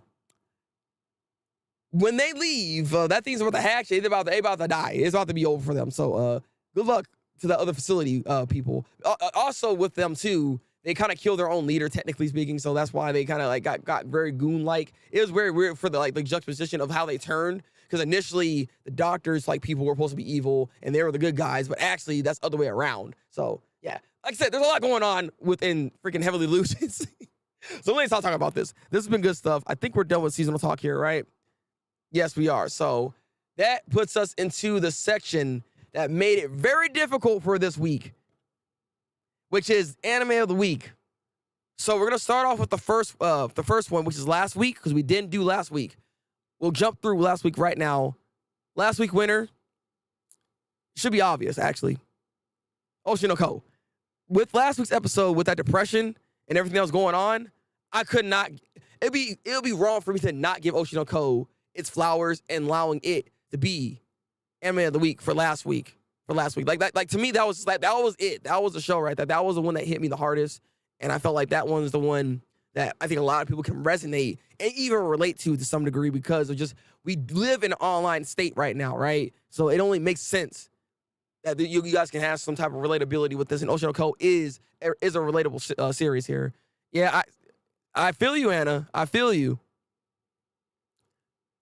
when they leave, that thing's about to hatch. They're about to die. It's about to be over for them. So good luck to the other facility people. Also with them too, they kind of killed their own leader, technically speaking. So that's why they kind of like got very goon-like. It was very weird for the juxtaposition of how they turned. Because initially, the doctors, like, people were supposed to be evil, and they were the good guys, but actually, that's the other way around. So, yeah. Like I said, there's a lot going on within freaking Heavily Delusions. So let's stop talking about this. This has been good stuff. I think we're done with seasonal talk here, right? Yes, we are. So that puts us into the section that made it very difficult for this week, which is Anime of the Week. So we're going to start off with the first one, which is last week, because we didn't do last week. We'll jump through last week right now. Last week winner should be obvious, actually. Oshinoko. With last week's episode, with that depression and everything that was going on, I could not. It'd be wrong for me to not give Oshinoko its flowers and allowing it to be Anime of the Week for last week. Like that, like to me, that was it. That was the show right there. That was the one that hit me the hardest, and I felt like that one's the one that I think a lot of people can resonate and even relate to some degree, because of just, we live in an online state right now, right? So it only makes sense that you guys can have some type of relatability with this, and Oshinoko is a relatable series here. Yeah, I feel you, Anna. I feel you.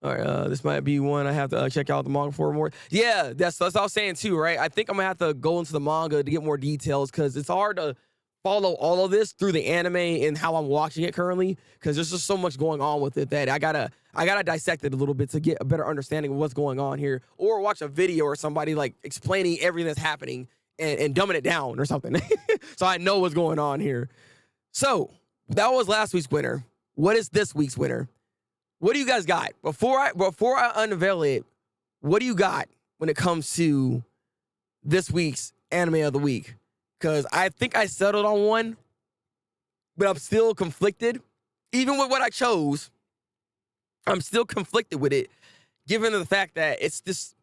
All right, this might be one I have to check out the manga for more. Yeah, that's what I was saying too, right? I think I'm gonna have to go into the manga to get more details, because it's hard to follow all of this through the anime and how I'm watching it currently, because there's just so much going on with it that I gotta dissect it a little bit to get a better understanding of what's going on here, or watch a video or somebody like explaining everything that's happening and dumbing it down or something, so I know what's going on here. So that was last week's winner. What is this week's winner? What do you guys got? Before I unveil it, what do you got when it comes to this week's Anime of the Week? Because I think I settled on one, but I'm still conflicted. Even with what I chose, I'm still conflicted with it, given the fact that it's this.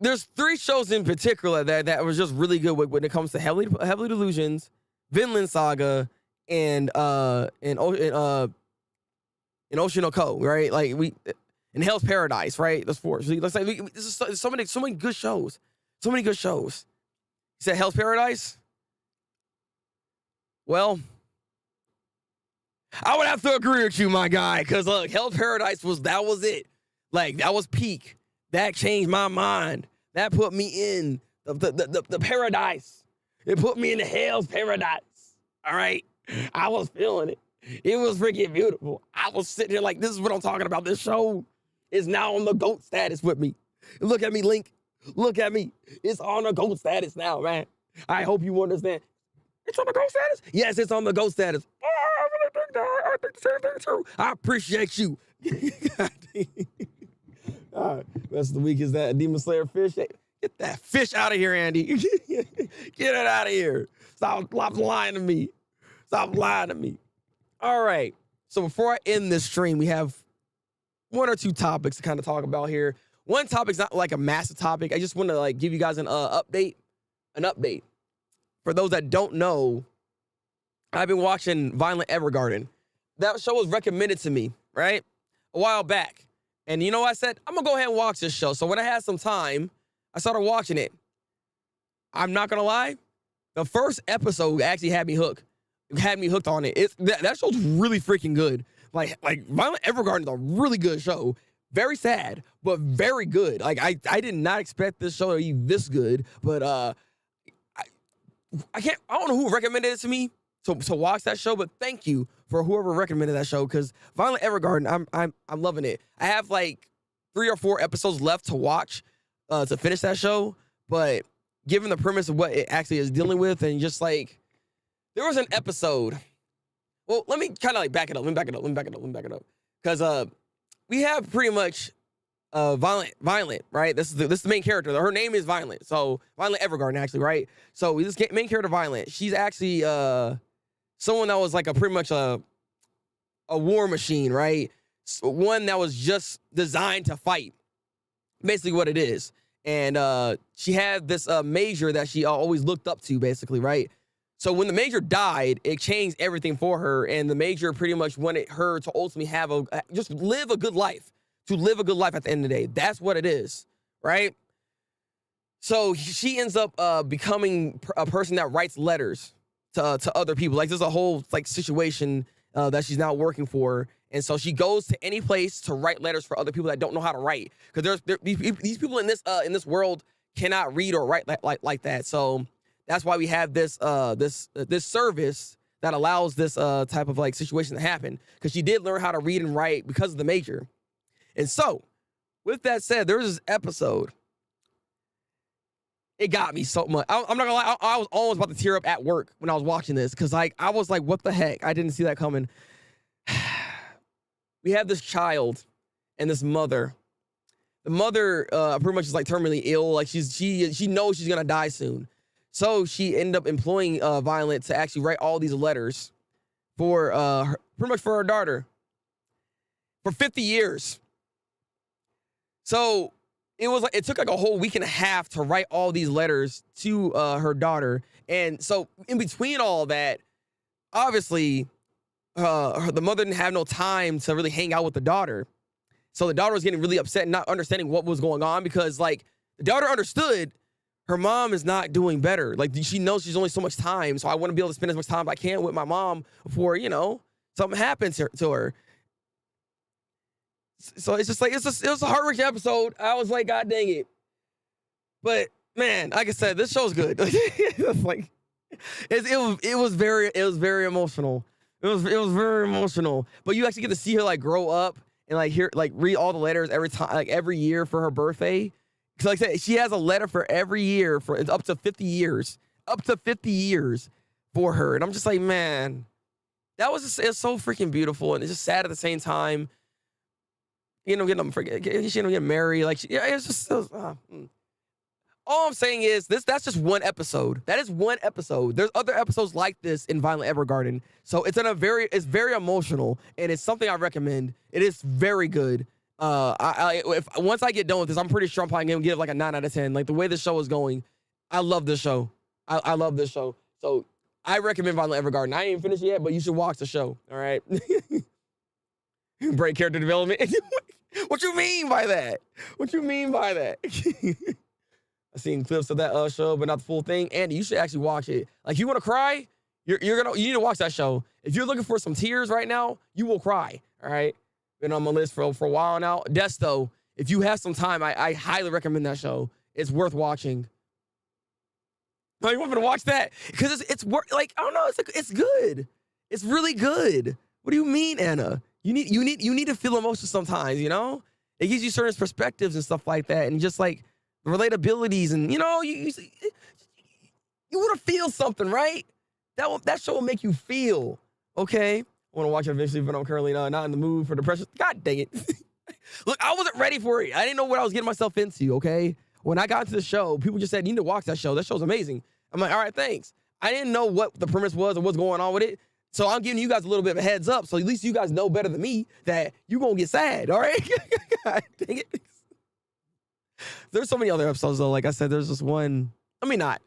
There's 3 shows in particular that was just really good when it comes to Heavily Delusions, Vinland Saga, and Oshinoko, right? Like in Hell's Paradise, right? Those 4. So let's say this is so many good shows, so many good shows. You said Hell's Paradise? Well, I would have to agree with you, my guy, because look, Hell's Paradise was it. Like, that was peak. That changed my mind. That put me in the paradise. It put me in the Hell's Paradise. All right? I was feeling it. It was freaking beautiful. I was sitting here like, this is what I'm talking about. This show is now on the GOAT status with me. Look at me, Link. Look at me. It's on the GOAT status now, man. I hope you understand. It's on the GOAT status? Yes, it's on the GOAT status. Oh, I really think that. I think the same thing too. I appreciate you. Rest of the week is that Demon Slayer fish. Get that fish out of here, Andy. Get it out of here. Stop lying to me. Stop lying to me. All right. So before I end this stream, we have one or two topics to kind of talk about here. One topic's not like a massive topic. I just want to like give you guys an update. An update. For those that don't know, I've been watching Vinland Evergarden. That show was recommended to me, right? A while back. And you know what I said? I'm going to go ahead and watch this show. So when I had some time, I started watching it. I'm not going to lie. The first episode actually had me hooked. Had me hooked on it. That show's really freaking good. Like Vinland Evergarden is a really good show. Very sad, but very good. Like I did not expect this show to be this good, but I don't know who recommended it to me to watch that show, but thank you for whoever recommended that show, because Vinland Evergarden, I'm loving it. I have like 3 or 4 episodes left to watch to finish that show, but given the premise of what it actually is dealing with, and just like there was an episode. Well, let me kind of like back it up. Let me back it up. Because we have pretty much Vinland, right? This is the main character. Her name is Vinland. So Vinland Evergarden, actually, right? So this main character, Vinland, she's actually someone that was like pretty much a war machine, right? So one that was just designed to fight. Basically what it is. And she had this major that she always looked up to, basically, right? So when the major died, it changed everything for her, and the major pretty much wanted her to ultimately have just live a good life, to live a good life at the end of the day. That's what it is, right? So she ends up becoming a person that writes letters to other people. Like there's a whole like situation that she's now working for, and so she goes to any place to write letters for other people that don't know how to write, because these people in this world cannot read or write like that. So that's why we have this service that allows this type of like situation to happen, because she did learn how to read and write because of the major. And so, with that said, there was this episode. It got me so much. I'm not gonna lie, I was almost about to tear up at work when I was watching this, because like I was like, what the heck? I didn't see that coming. We have this child and this mother. The mother pretty much is like terminally ill. Like she knows she's gonna die soon. So she ended up employing Vinland to actually write all these letters for pretty much for her daughter for 50 years. So it took like a whole week and a half to write all these letters to her daughter. And so in between all that, obviously the mother didn't have no time to really hang out with the daughter. So the daughter was getting really upset and not understanding what was going on, because like the daughter understood her mom is not doing better. Like she knows she's only so much time. So I want to be able to spend as much time as I can with my mom before, something happens to her. So it's just like, it was a heart-wrenching episode. I was like, God dang it. But man, like I said, this show's good. It was very emotional. It was very emotional. But you actually get to see her like grow up and like read all the letters every time, like every year for her birthday. Because like I said, she has a letter for every year for up to 50 years. Up to 50 years for her. And I'm just like, man, it's so freaking beautiful. And it's just sad at the same time. She ended up getting married. It's just all I'm saying is that's just one episode. That is one episode. There's other episodes like this in Vinland Evergarden. So it's very emotional, and it's something I recommend. It is very good. Once I get done with this, I'm pretty sure I'm probably gonna give like a 9 out of 10. Like the way the show is going, I love this show. I love this show. So I recommend Vinland Evergarden. I ain't even finished it yet, but you should watch the show. All right. Break character development. What you mean by that? What you mean by that? I've seen clips of that show, but not the full thing. Andy, you should actually watch it. Like, you want to cry? You need to watch that show. If you're looking for some tears right now, you will cry. All right. Been on my list for a while now. Desto, if you have some time, I highly recommend that show. It's worth watching. No, you want me to watch that? Because it's like, I don't know. It's good. It's really good. What do you mean, Anna? You need to feel emotions sometimes, It gives you certain perspectives and stuff like that, and just like the relatabilities, and you want to feel something, right? That show will make you feel, okay? I want to watch it eventually, but I'm currently not in the mood for depression. God dang it. Look, I wasn't ready for it. I didn't know what I was getting myself into, okay? When I got into the show, people just said, you need to watch that show. That show's amazing. I'm like, all right, thanks. I didn't know what the premise was or what's going on with it. So I'm giving you guys a little bit of a heads up. So at least you guys know better than me that you're going to get sad, all right? God dang it. There's so many other episodes, though. Like I said, there's this one. Let me not.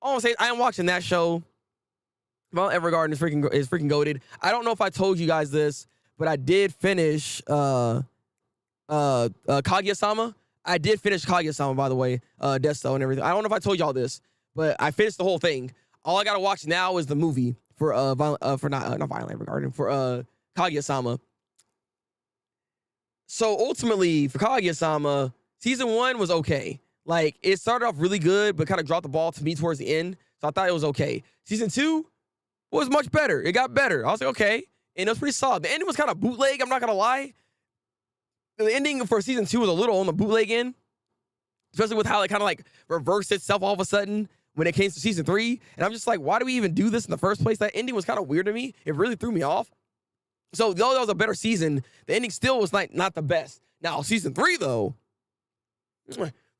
All I'm saying, I am watching that show. Mount Evergarden is freaking goated. I don't know if I told you guys this, but I did finish Kaguya-sama. I did finish Kaguya-sama, by the way, Desto and everything. I don't know if I told y'all this, but I finished the whole thing. All I gotta watch now is the movie for not Violent Evergarden, for Kaguya-sama. So ultimately, for Kaguya-sama, season 1 was okay. Like, it started off really good, but kind of dropped the ball to me towards the end. So I thought it was okay. Season 2 was much better. It got better. I was like, okay. And it was pretty solid. The ending was kind of bootleg, I'm not going to lie. The ending for season 2 was a little on the bootleg end, especially with how it kind of like reversed itself all of a sudden when it came to season 3. And I'm just like, why do we even do this in the first place? That ending was kind of weird to me. It really threw me off. So though that was a better season, the ending still was like not the best. Now, season 3, though,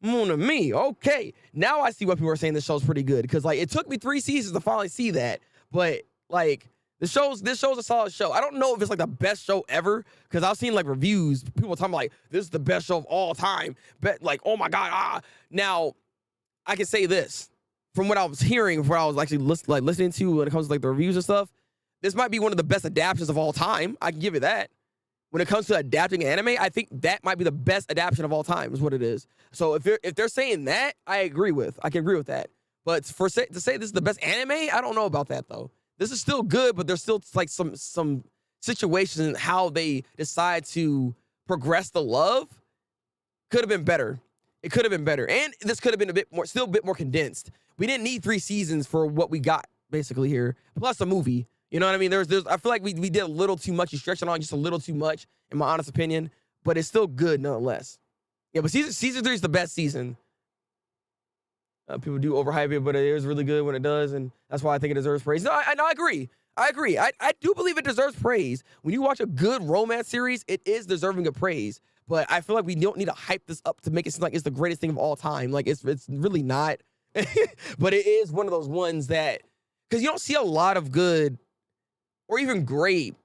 moon of me. Okay. Now I see why people are saying this show's pretty good. Because like it took me 3 seasons to finally see that. But like this show's a solid show. I don't know if it's like the best show ever. Because I've seen like reviews, people talking like this is the best show of all time. But like, oh my God, Now, I can say this. From what I was hearing, from what I was actually listening to when it comes to like the reviews and stuff, this might be one of the best adaptations of all time. I can give you that. When it comes to adapting anime, I think that might be the best adaptation of all time, is what it is. So if they're saying that, I can agree with that. But to say this is the best anime, I don't know about that though. This is still good, but there's still like some situations in how they decide to progress the love could have been better. It could have been better, and this could have been still a bit more condensed. We didn't need 3 seasons for what we got basically here, plus a movie. You know what I mean? I feel like we did a little too much. You stretched it on just a little too much, in my honest opinion. But it's still good nonetheless. Yeah, but season 3 is the best season. People do overhype it, but it is really good when it does, and that's why I think it deserves praise. No, I agree. I do believe it deserves praise. When you watch a good romance series, it is deserving of praise. But I feel like we don't need to hype this up to make it seem like it's the greatest thing of all time. Like it's really not. But it is one of those ones that, because you don't see a lot of good or even great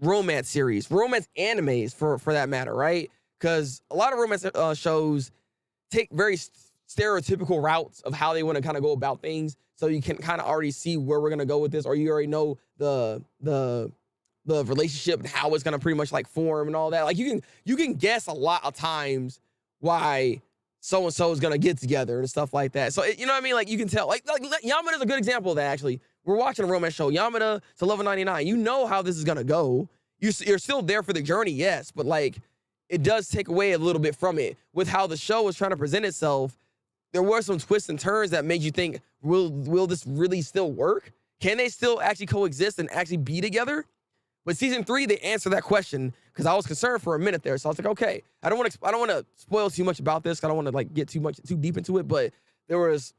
romance series, romance animes for that matter, right? Because a lot of romance shows take very stereotypical routes of how they want to kind of go about things. So you can kind of already see where we're going to go with this, or you already know the relationship and how it's going to pretty much like form and all that. Like you can guess a lot of times why so-and-so is going to get together and stuff like that. So, you know what I mean? Like you can tell, like Yamada is a good example of that, actually. We're watching a romance show, Yamada to Level 99. You know how this is going to go. You're still there for the journey, yes, but like it does take away a little bit from it. With how the show was trying to present itself, there were some twists and turns that made you think, will this really still work? Can they still actually coexist and actually be together? But season 3, they answered that question because I was concerned for a minute there. So I was like, okay, I don't want to spoil too much about this. I don't want to like get too deep into it. But there was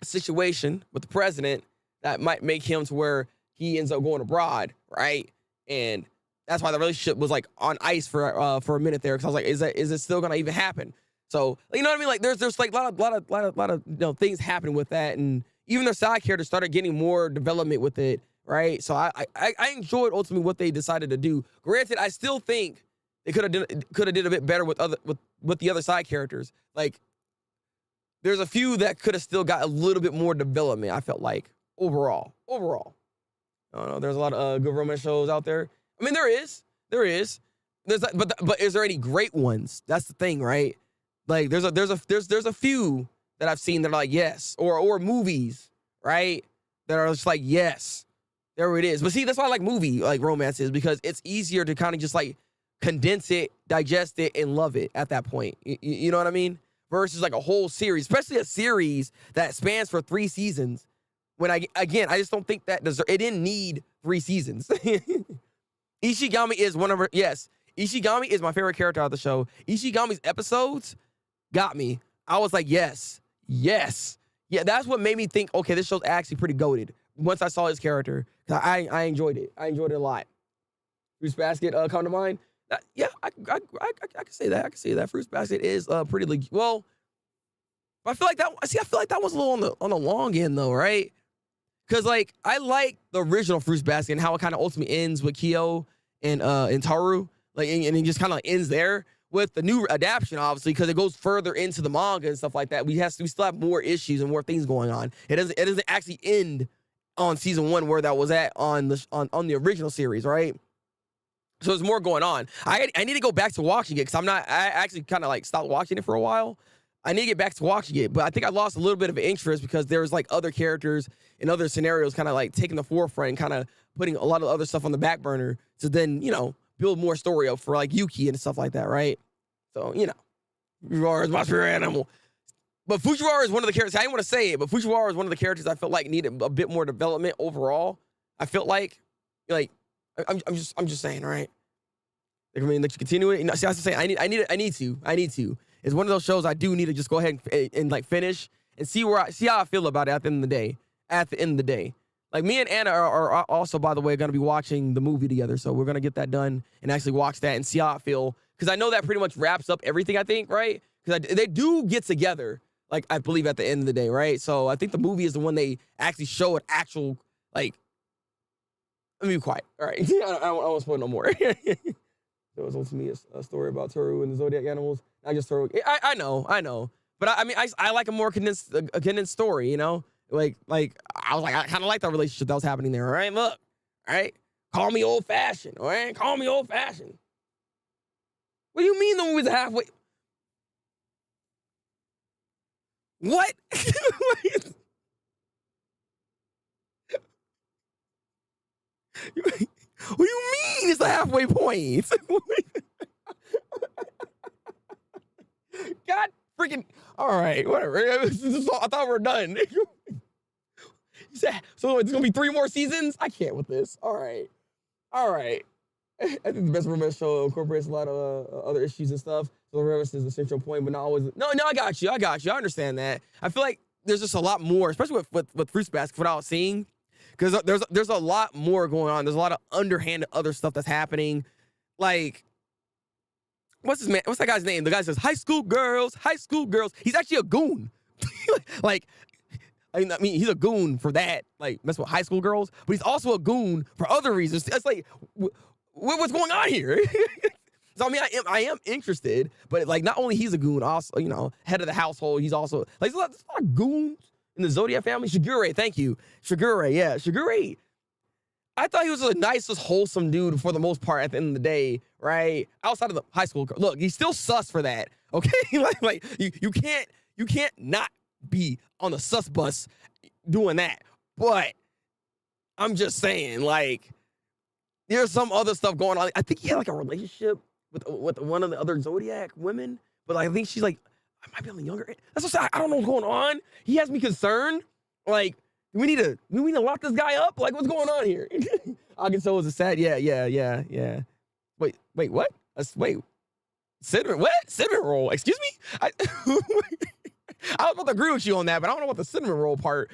a situation with the president that might make him to where he ends up going abroad, right? And that's why the relationship was like on ice for a minute there. Because I was like, is it still gonna even happen? So you know what I mean? Like there's like a lot of things happening with that, and even their side characters started getting more development with it, right? So I enjoyed ultimately what they decided to do. Granted, I still think they could have did a bit better with the other side characters. Like there's a few that could have still got a little bit more development. I felt like overall. I don't know. There's a lot of good romance shows out there. I mean, there is. But is there any great ones? That's the thing, right? Like there's a few that I've seen that are like yes, or movies, right? That are just like yes, there it is. But see, that's why I like movie like romances, because it's easier to kind of just like condense it, digest it, and love it at that point. You know what I mean? Versus like a whole series, especially a series that spans for 3 seasons. When I just don't think that it didn't need 3 seasons. Ishigami is Ishigami is my favorite character out of the show. Ishigami's episodes got me. I was like, yes. Yeah, that's what made me think, okay, this show's actually pretty goated once I saw his character. Because So I enjoyed it. I enjoyed it a lot. Fruits Basket come to mind. Yeah, I can say that. I can say that Fruits Basket is pretty well. But I feel like that. I feel like that was a little on the long end though, right? Because like I like the original Fruits Basket and how it kind of ultimately ends with Kyo and Taru, like and it just kind of like ends there. With the new adaptation, obviously, because it goes further into the manga and stuff like that, we still have more issues and more things going on. It doesn't actually end on season 1 where that was at on the original series, right? So there's more going on. I need to go back to watching it because I actually kind of like stopped watching it for a while. I need to get back to watching it, but I think I lost a little bit of interest because there's like other characters and other scenarios kind of like taking the forefront and kind of putting a lot of other stuff on the back burner to then, build more story up for like Yuki and stuff like that, right? So, Fujiwara is my spirit animal. But Fujiwara is one of the characters, I didn't want to say it, but Fujiwara is one of the characters I felt like needed a bit more development overall. I felt like I'm just saying, right? I mean, let you continue it. See, I was saying, I need to. It's one of those shows I do need to just go ahead and like finish and see how I feel about it at the end of the day. Like me and Anna are also, by the way, going to be watching the movie together. So we're going to get that done and actually watch that and see how I feel. Because I know that pretty much wraps up everything, I think, right? Because they do get together, like, I believe at the end of the day, right? So I think the movie is the one they actually show an actual, like, let me be quiet. All right. I don't want to spoil no more. There was ultimately a story about Toru and the Zodiac animals. Not just Toru. I know. But I like a more condensed story, Like I was like, I kind of like that relationship that was happening there. All right, look, all right, call me old fashioned. All right, call me old fashioned. What do you mean the movie's halfway? What? What do you mean it's the halfway point? God freaking! All right, whatever. I thought we were done. So it's gonna be 3 more seasons? I can't with this. All right. I think the best romance show incorporates a lot of other issues and stuff. So the romance is the central point, but not always. No, I got you. I understand that. I feel like there's just a lot more, especially with Fruits Basket, what I was seeing, because there's a lot more going on. There's a lot of underhanded other stuff that's happening. Like, what's that guy's name? The guy says high school girls. He's actually a goon. Like, I mean, he's a goon for that, like, mess with high school girls, but he's also a goon for other reasons. It's like, what's going on here? So, I mean, I am interested, but, like, not only he's a goon, also, head of the household, he's also, like, there's a lot of goons in the Zodiac family. Shigure, thank you. Shigure, yeah. Shigure, I thought he was a nicest, wholesome dude for the most part at the end of the day, right? Outside of the high school girl. Look, he's still sus for that, okay? like you can't not be on the sus bus doing that. But I'm just saying, like, there's some other stuff going on. I think he had like a relationship with one of the other Zodiac women, but like, I think she's like, I might be on the younger end. That's what I don't know what's going on. He has me concerned. Like, do we need to lock this guy up? Like, what's going on here? Agenso is a sad. Yeah. Wait, what? Wait. Cinnamon, what? Cinnamon roll. Excuse me? I was about to agree with you on that, but I don't know what the cinnamon roll part.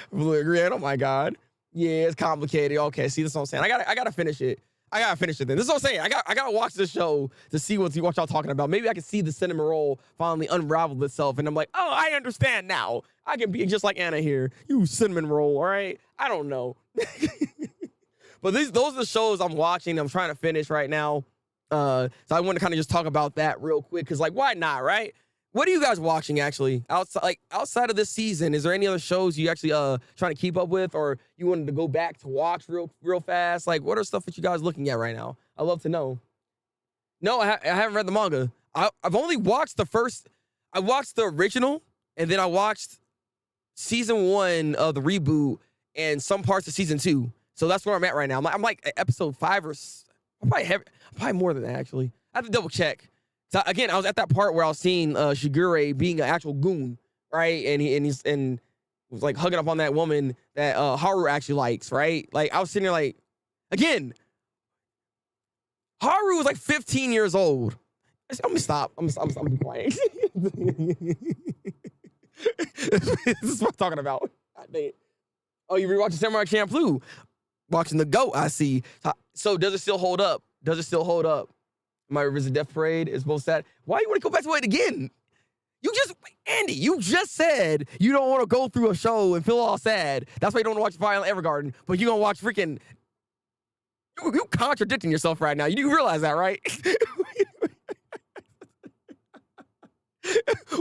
Completely agree. Oh my God. Yeah, it's complicated. Okay, see, this is what I'm saying. I gotta finish it. Then. This is what I'm saying. I gotta watch this show to see what y'all talking about. Maybe I can see the cinnamon roll finally unravel itself, and I'm like, oh, I understand now. I can be just like Anna here. You cinnamon roll, all right? I don't know. But those are the shows I'm watching. I'm trying to finish right now. So I want to kind of just talk about that real quick, because, like, why not, right? What are you guys watching, actually? Outside of this season, is there any other shows you actually trying to keep up with, or you wanted to go back to watch real fast? Like, what are stuff that you guys looking at right now? I'd love to know. No, I haven't read the manga. I've only watched I watched the original, and then I watched season 1 of the reboot and some parts of season 2. So that's where I'm at right now. I'm like episode 5 or I'm probably more than that, actually. I have to double check. So again, I was at that part where I was seeing Shigure being an actual goon, right? And he was like hugging up on that woman that Haru actually likes, right? Like, I was sitting there like, again, Haru was like 15 years old. Let me stop. I'm quiet. This is what I'm talking about. God dang it. Oh, you rewatching Samurai Champloo? Watching the GOAT, I see. So does it still hold up? Does it still hold up? My Revisit Death Parade is both sad. Why you want to go back to it again? Andy, you just said you don't want to go through a show and feel all sad. That's why you don't want to watch Violet Evergarden, but you gonna watch freaking. You contradicting yourself right now. You do realize that, right?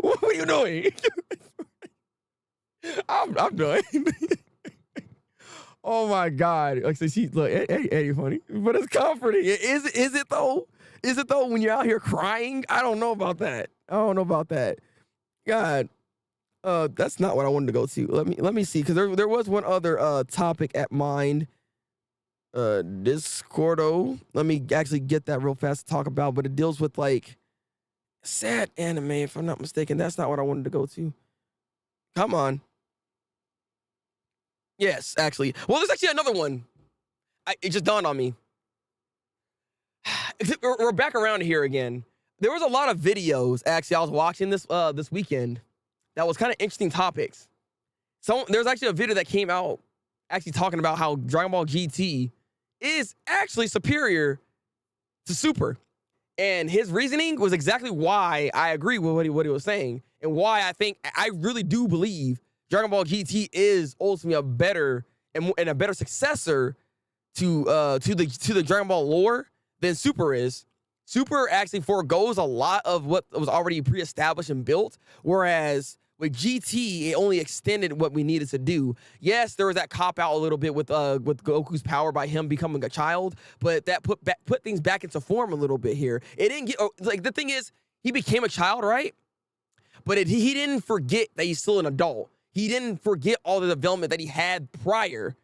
What are you doing? I'm done. Oh my God! Like so she look, Eddie funny, but it's comforting. Is it though? Is it though? When you're out here crying, I don't know about that. I don't know about that. God, that's not what I wanted to go to. Let me see, because there was one other topic at mind. Discordo. Let me actually get that real fast to talk about, but it deals with like sad anime, if I'm not mistaken. That's not what I wanted to go to. Come on. Yes, actually. Well, there's actually another one. It just dawned on me. We're back around here again. There was a lot of videos, actually, I was watching this weekend that was kind of interesting topics. So there's actually a video that came out actually talking about how Dragon Ball GT is actually superior to Super. And his reasoning was exactly why I agree with what he was saying, and why I really do believe Dragon Ball GT is ultimately a better and a better successor to the Dragon Ball lore than Super is. Super actually forgoes a lot of what was already pre-established and built, whereas with GT, it only extended what we needed to do. Yes, there was that cop-out a little bit with Goku's power by him becoming a child, but that put things back into form a little bit here. It didn't get, like, the thing is, he became a child, right? But he didn't forget that he's still an adult. He didn't forget all the development that he had prior.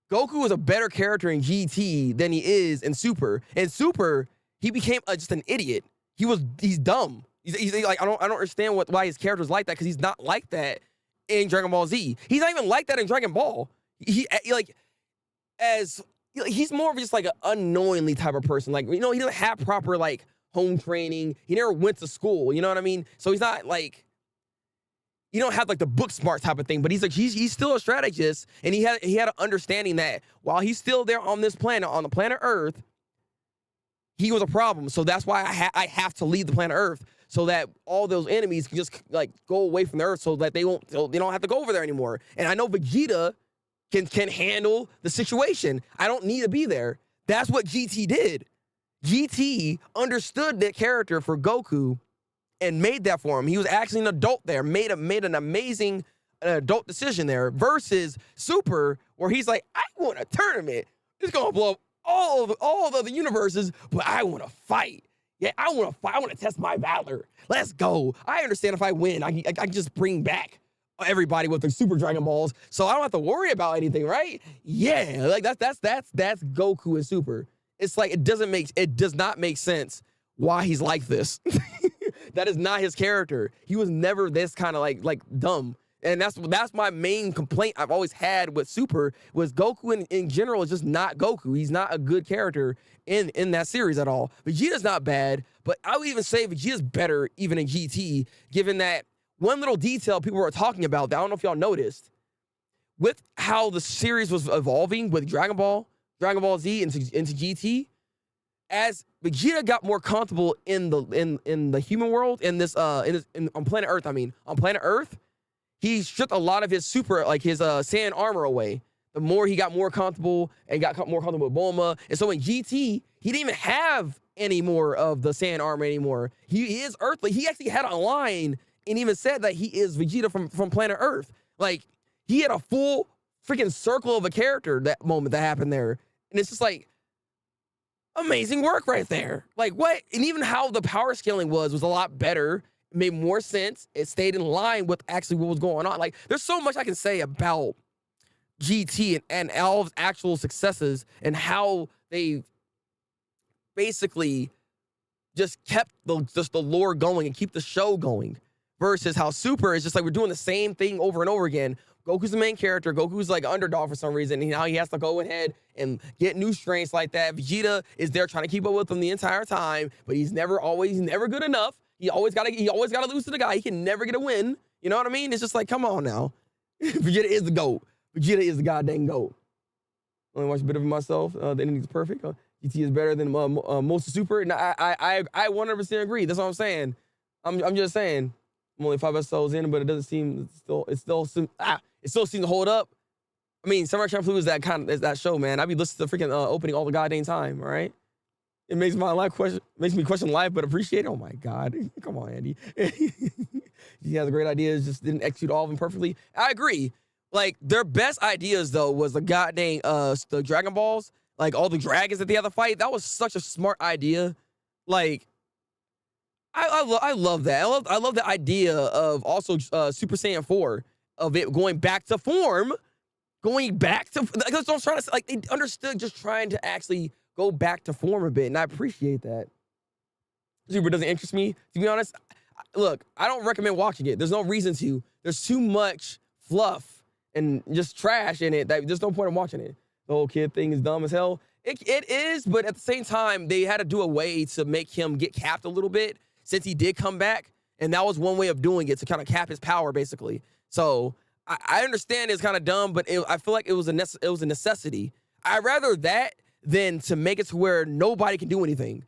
Goku was a better character in GT than he is in Super. In Super, he became just an idiot. He's dumb. He's like, I don't understand why his character's like that, because he's not like that in Dragon Ball Z. He's not even like that in Dragon Ball. He's more of just like an unknowingly type of person. Like, he doesn't have proper like home training. He never went to school. You know what I mean? So he's not like, you don't have like the book smart type of thing, but he's still a strategist, and he had an understanding that while he's still there on this planet, on the planet Earth, he was a problem. So that's why I have to leave the planet Earth, so that all those enemies can just like go away from the Earth, so that they don't have to go over there anymore. And I know Vegeta can handle the situation. I don't need to be there. That's what GT did. GT understood that character for Goku and made that for him. He was actually an adult there, made an amazing adult decision there, versus Super, where he's like, I want a tournament. It's gonna blow up all of the universes, but I want to fight. Yeah, I want to fight. I want to test my valor. Let's go. I understand if I win, I can just bring back everybody with their Super Dragon Balls, so I don't have to worry about anything, right? Yeah, like that's Goku and Super. It's like it does not make sense why he's like this. That is not his character. He was never this kind of like dumb. And that's my main complaint I've always had with Super, was Goku in general is just not Goku. He's not a good character in that series at all. Vegeta's not bad, but I would even say Vegeta's better even in GT, given that one little detail people were talking about that I don't know if y'all noticed, with how the series was evolving with Dragon Ball Z into GT. As Vegeta got more comfortable in the human world, on planet Earth, on planet Earth, he stripped a lot of his his sand armor away. The more he got more comfortable and got more comfortable with Bulma, and so in GT, he didn't even have any more of the sand armor anymore. He is earthly. He actually had a line and even said that he is Vegeta from planet Earth. Like, he had a full freaking circle of a character that moment that happened there, and it's just like, amazing work right there. Like, what? And even how the power scaling was a lot better. It made more sense. It stayed in line with actually what was going on. Like, there's so much I can say about GT and all of its actual successes, and how they basically just kept the lore going and keep the show going, versus how Super is just like, we're doing the same thing over and over again. Goku's the main character. Goku's like an underdog for some reason. And now he has to go ahead and get new strengths like that. Vegeta is there trying to keep up with him the entire time, but he's never good enough. He always gotta lose to the guy. He can never get a win. You know what I mean? It's just like, come on now. Vegeta is the GOAT. Vegeta is the goddamn GOAT. Only watched a bit of it myself. The ending is perfect. GT is better than most Super. And I 100% agree. That's what I'm saying. I'm just saying. I'm only 5 episodes in, but it doesn't seem it still seems to hold up. I mean, Samurai Champloo is that show, man. I be listening to freaking opening all the goddamn time. All right. It makes me question life, but appreciate it. Oh my God. Come on, Andy. He has great ideas, just didn't execute all of them perfectly. I agree. Like, their best ideas, though, was the goddamn the Dragon Balls. Like, all the dragons that they had to fight. That was such a smart idea. Like, I love that. I love the idea of also Super Saiyan 4, of it going back to form. That's what I'm trying to say. Like, they understood just trying to actually go back to form a bit, and I appreciate that. Super doesn't interest me, to be honest. Look, I don't recommend watching it. There's no reason to. There's too much fluff and just trash in it that there's no point in watching it. The whole kid thing is dumb as hell. It is, but at the same time, they had to do a way to make him get capped a little bit since he did come back, and that was one way of doing it, to kind of cap his power, basically. So I understand it's kind of dumb, but I feel like it was a necessity. I'd rather that than to make it to where nobody can do anything,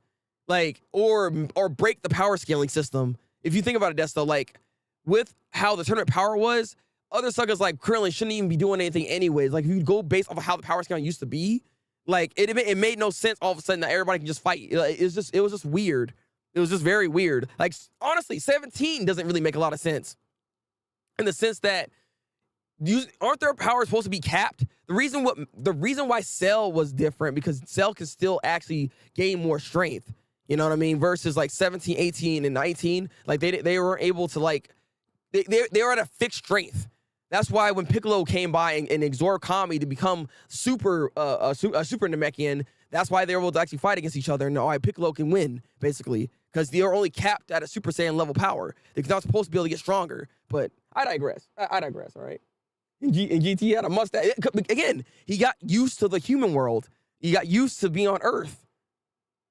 like or break the power scaling system. If you think about it, Desto, like with how the tournament power was, other Sagas like Krillin shouldn't even be doing anything anyways. Like if you go based off of how the power scaling used to be, like it made no sense all of a sudden that everybody can just fight. It was just weird. It was just very weird. Like honestly, 17 doesn't really make a lot of sense in the sense that aren't their powers supposed to be capped? The reason why Cell was different, because Cell can still actually gain more strength. You know what I mean? Versus like 17, 18, and 19, like they were able to like they were at a fixed strength. That's why when Piccolo came by and absorbed Kami to become super Namekian, that's why they were able to actually fight against each other. And all right, Piccolo can win basically because they are only capped at a Super Saiyan level power. They're not supposed to be able to get stronger. But I digress. I digress. All right. And GT had a mustache. Again, he got used to the human world. He got used to being on Earth.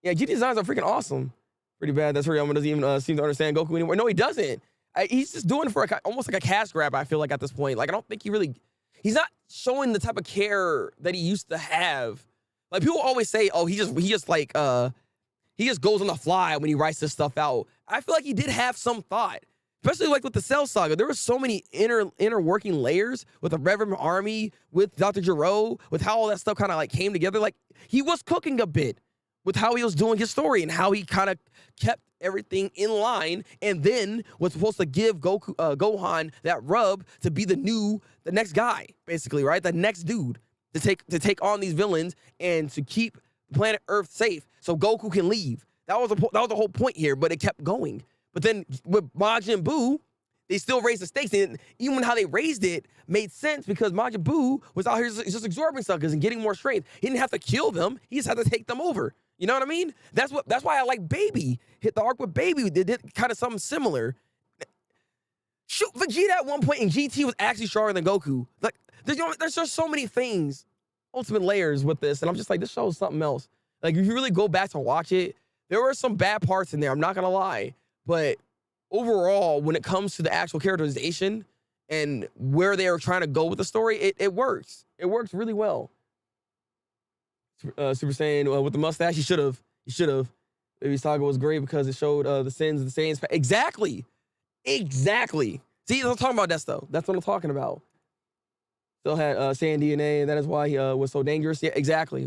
Yeah, GT designs are freaking awesome. Pretty bad. That's Toriyama doesn't even seem to understand Goku anymore. No, he doesn't. He's just doing it for almost like a cash grab, I feel like, at this point. Like, I don't think he's not showing the type of care that he used to have. Like, people always say, oh, he just goes on the fly when he writes this stuff out. I feel like he did have some thought. Especially like with the Cell Saga, there were so many inner working layers with the Red Ribbon Army, with Dr. Gero, with how all that stuff kind of like came together. Like he was cooking a bit with how he was doing his story and how he kind of kept everything in line, and then was supposed to give Gohan that rub to be the next guy, basically, right? The next dude to take on these villains and to keep planet Earth safe, so Goku can leave. That was the whole point here, but it kept going. But then with Majin Buu, they still raised the stakes. And even how they raised it made sense because Majin Buu was out here just absorbing suckers and getting more strength. He didn't have to kill them. He just had to take them over. You know what I mean? That's why I like Baby. Hit the arc with Baby. They did kind of something similar. Shoot, Vegeta at one point in GT was actually stronger than Goku. Like, there's just so many things, ultimate layers with this. And I'm just like, this show's something else. Like, if you really go back to watch it, there were some bad parts in there. I'm not going to lie. But overall, when it comes to the actual characterization and where they are trying to go with the story, it works. It works really well. Super Saiyan with the mustache, he should have. Baby Saga was great because it showed the sins of the Saiyans. Exactly. See, that's what I'm talking about, Desto. That's what I'm talking about. Still had Saiyan DNA, and that is why he was so dangerous. Yeah, exactly.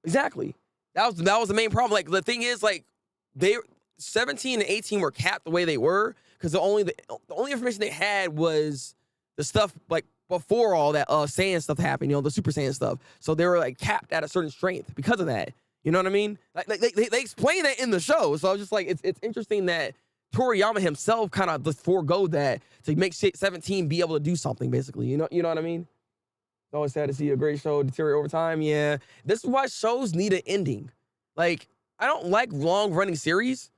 Exactly. That was the main problem. Like, the thing is, like, 17 and 18 were capped the way they were because the only information they had was the stuff like before all that Saiyan stuff happened, the Super Saiyan stuff. So they were like capped at a certain strength because of that. You know what I mean? Like they explain that in the show. So I was just like, it's interesting that Toriyama himself kind of just forego that to make 17 be able to do something, basically. You know what I mean? It's always sad to see a great show deteriorate over time. Yeah, this is why shows need an ending. Like, I don't like long-running series.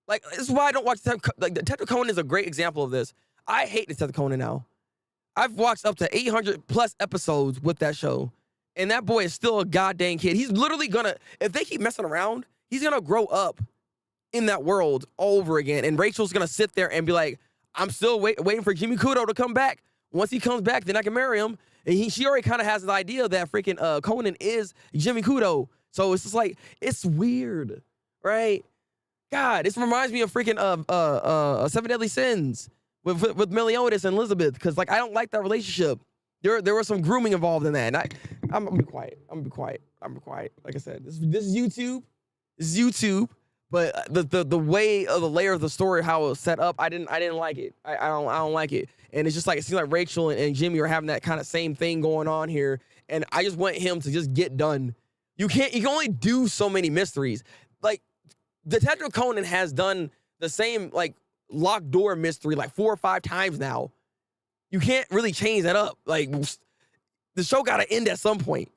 Like, this is why I don't watch Detective Conan is a great example of this. I hate Detective Conan now. I've watched up to 800 plus episodes with that show, and that boy is still a goddamn kid. He's literally gonna, if they keep messing around, he's gonna grow up in that world all over again. And Rachel's gonna sit there and be like, I'm still waiting for Jimmy Kudo to come back. Once he comes back, then I can marry him. And she already kind of has the idea that freaking Conan is Jimmy Kudo. So it's just like, it's weird, right? God, this reminds me of freaking Seven Deadly Sins with Meliodas and Elizabeth, because like I don't like that relationship. There was some grooming involved in that. And I'm gonna be quiet. I'm gonna be quiet. Like I said, this is YouTube. This is YouTube. But the way of the layer of the story, how it was set up, I didn't like it. I don't like it. And it's just like, it seems like Rachel and Jimmy are having that kind of same thing going on here. And I just want him to just get done. You can only do so many mysteries. Like, Detective Conan has done the same like locked door mystery like 4 or 5 times now. You can't really change that up. Like, the show got to end at some point.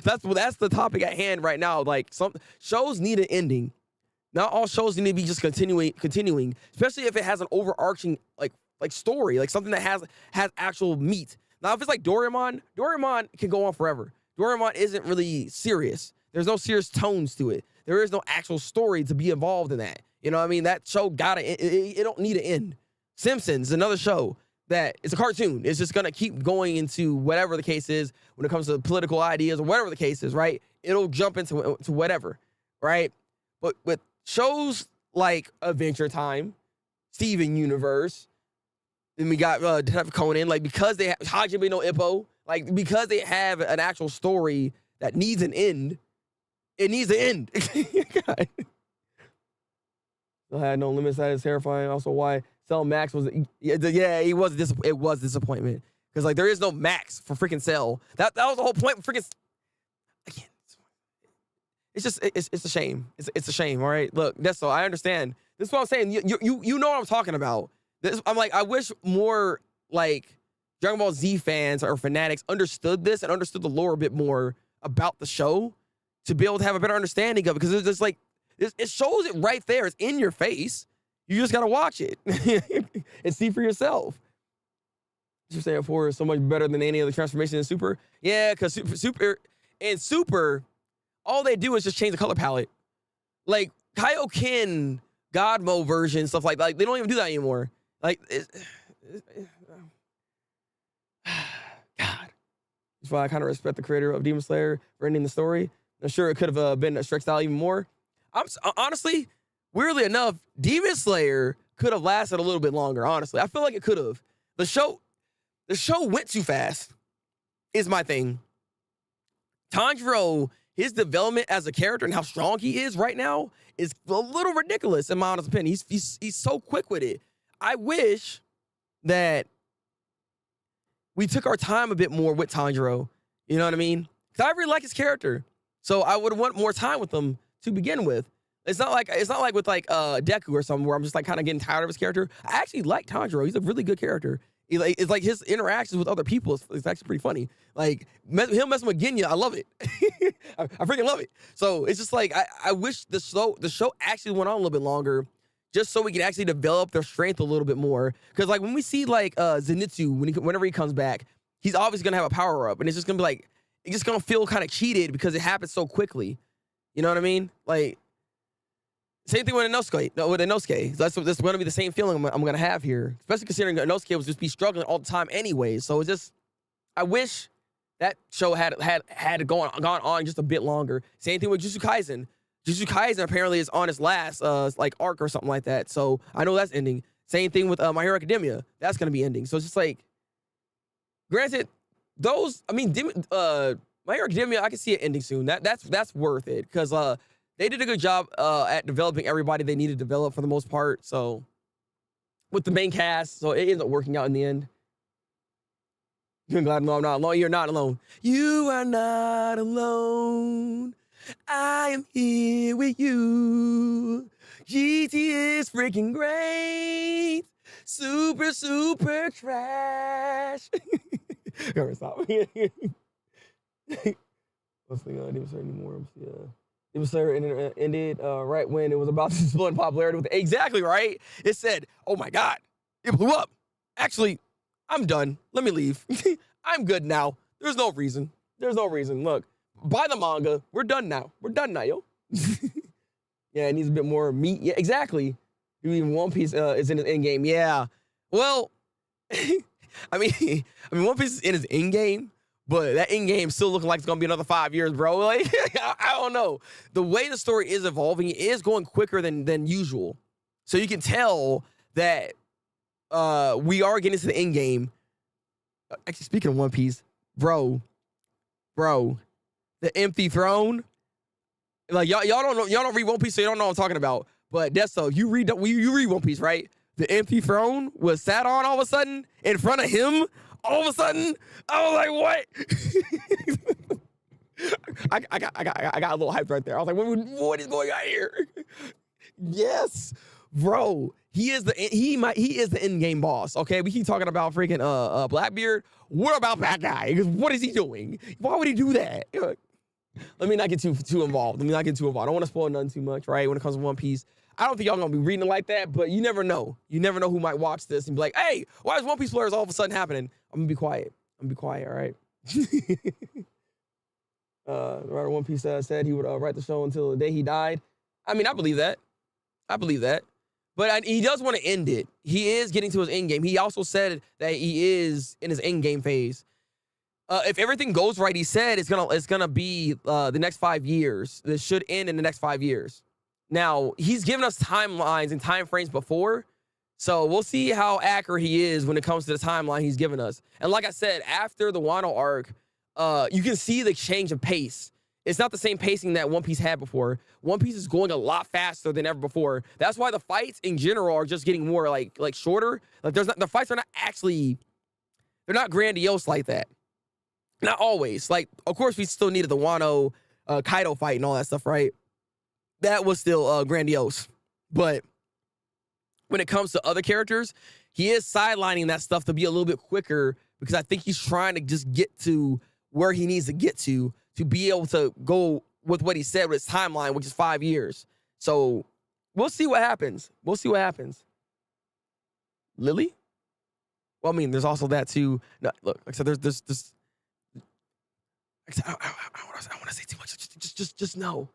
That's the topic at hand right now. Like, some shows need an ending. Not all shows need to be just continuing, especially if it has an overarching like story, like something that has actual meat. Now, if it's like Doraemon can go on forever. Doraemon isn't really serious. There's no serious tones to it. There is no actual story to be involved in that. You know what I mean? That show it don't need an end. Simpsons, another show that it's a cartoon. It's just gonna keep going into whatever the case is when it comes to political ideas or whatever the case is, right? It'll jump into whatever, right? But with shows like Adventure Time, Steven Universe, and we got Detective Conan, like, because they have Hajime no Ippo, like, because they have an actual story that needs an end, it needs an end. God. Still had no limits. That is terrifying. Also, why Cell Max was, it was disappointment, because like there is no Max for freaking Cell. That was the whole point. Freaking, again, it's just it's a shame. It's a shame. All right, look, that's so I understand. This is what I'm saying. You know what I'm talking about. I'm like, I wish more like Dragon Ball Z fans or fanatics understood this and understood the lore a bit more about the show to be able to have a better understanding of it, because it's just like it shows it right there. It's in your face. You just gotta watch it and see for yourself. Super Saiyan 4 is so much better than any other transformation in Super. Yeah, because Super, all they do is just change the color palette. Like Kaioken, God Mode version, stuff like that. Like, they don't even do that anymore. Like, God. That's why I kind of respect the creator of Demon Slayer for ending the story. I'm sure it could have been stretched out even more. Honestly, weirdly enough, Demon Slayer could have lasted a little bit longer, honestly. I feel like it could have. The show went too fast, is my thing. Tanjiro, his development as a character and how strong he is right now is a little ridiculous, in my honest opinion. He's so quick with it. I wish that we took our time a bit more with Tanjiro. You know what I mean? Because I really like his character. So I would want more time with him to begin with. It's not like with like Deku or something where I'm just like kind of getting tired of his character. I actually like Tanjiro. He's a really good character. It's like his interactions with other people is actually pretty funny. Like him messing with Genya, I love it. I freaking love it. So it's just like I wish the show actually went on a little bit longer, just so we can actually develop their strength a little bit more. Because like when we see like Zenitsu, whenever he comes back, he's obviously gonna have a power up, and it's just gonna be like, it's just gonna feel kind of cheated because it happens so quickly. You know what I mean? Like, same thing with Inosuke. That's going to be the same feeling I'm going to have here, especially considering Inosuke was just be struggling all the time anyways. So it's just, I wish that show had gone on just a bit longer. Same thing with Jujutsu Kaisen. Jujutsu Kaisen apparently is on its last like arc or something like that. So I know that's ending. Same thing with My Hero Academia. That's going to be ending. So it's just like, granted, those, I mean, My Hero Academia, I can see it ending soon. That's worth it, because they did a good job at developing everybody they needed to develop for the most part. So with the main cast, so it ended up working out in the end. You're glad no, I'm not alone. You're not alone. You are not alone. I am here with you. GT is freaking great. Super, super trash. Gotta stop. Let's think I didn't say anymore. Demon Slayer ended right when it was about to explode in popularity with exactly right. It said, "Oh my God, it blew up." Actually, I'm done. Let me leave. I'm good now. There's no reason. Look, buy the manga. We're done now. Yo. Yeah, it needs a bit more meat. Yeah, exactly. Even One Piece is in the end game. Yeah. Well, I mean, One Piece is in his end game, but that end game still looking like it's gonna be another 5 years, bro. Like, I don't know. The way the story is evolving, it is going quicker than usual. So you can tell that we are getting to the end game. Actually, speaking of One Piece, bro, the empty throne. Like y'all don't read One Piece, so you don't know what I'm talking about. But that's so you read One Piece, right? The empty throne was sat on all of a sudden in front of him. All of a sudden, I was like, "What?" I got a little hyped right there. I was like, "What is going on here?" Yes, bro. He is the end game boss. Okay, we keep talking about freaking Blackbeard. What about that guy? What is he doing? Why would he do that? Let me not get too involved. I don't want to spoil nothing too much, right? When it comes to One Piece, I don't think y'all gonna be reading it like that, but you never know. You never know who might watch this and be like, "Hey, why is One Piece players all of a sudden happening?" I'm gonna be quiet. All right. The writer of One Piece said he would write the show until the day he died. I mean, I believe that. But he does want to end it. He is getting to his end game. He also said that he is in his end game phase. If everything goes right, he said it's gonna be the next 5 years. This should end in the next 5 years. Now, he's given us timelines and time frames before, so we'll see how accurate he is when it comes to the timeline he's given us. And like I said, after the Wano arc, you can see the change of pace. It's not the same pacing that One Piece had before. One Piece is going a lot faster than ever before. That's why the fights in general are just getting more like shorter. Like the fights are not actually, they're not grandiose like that. Not always. Like, of course, we still needed the Wano Kaido fight and all that stuff, right? That was still grandiose. But when it comes to other characters, he is sidelining that stuff to be a little bit quicker because I think he's trying to just get to where he needs to get to be able to go with what he said with his timeline, which is 5 years. So we'll see what happens. Lily? Well, I mean, there's also that too. No, look, like I said, there's this. I want to say too much. Just know,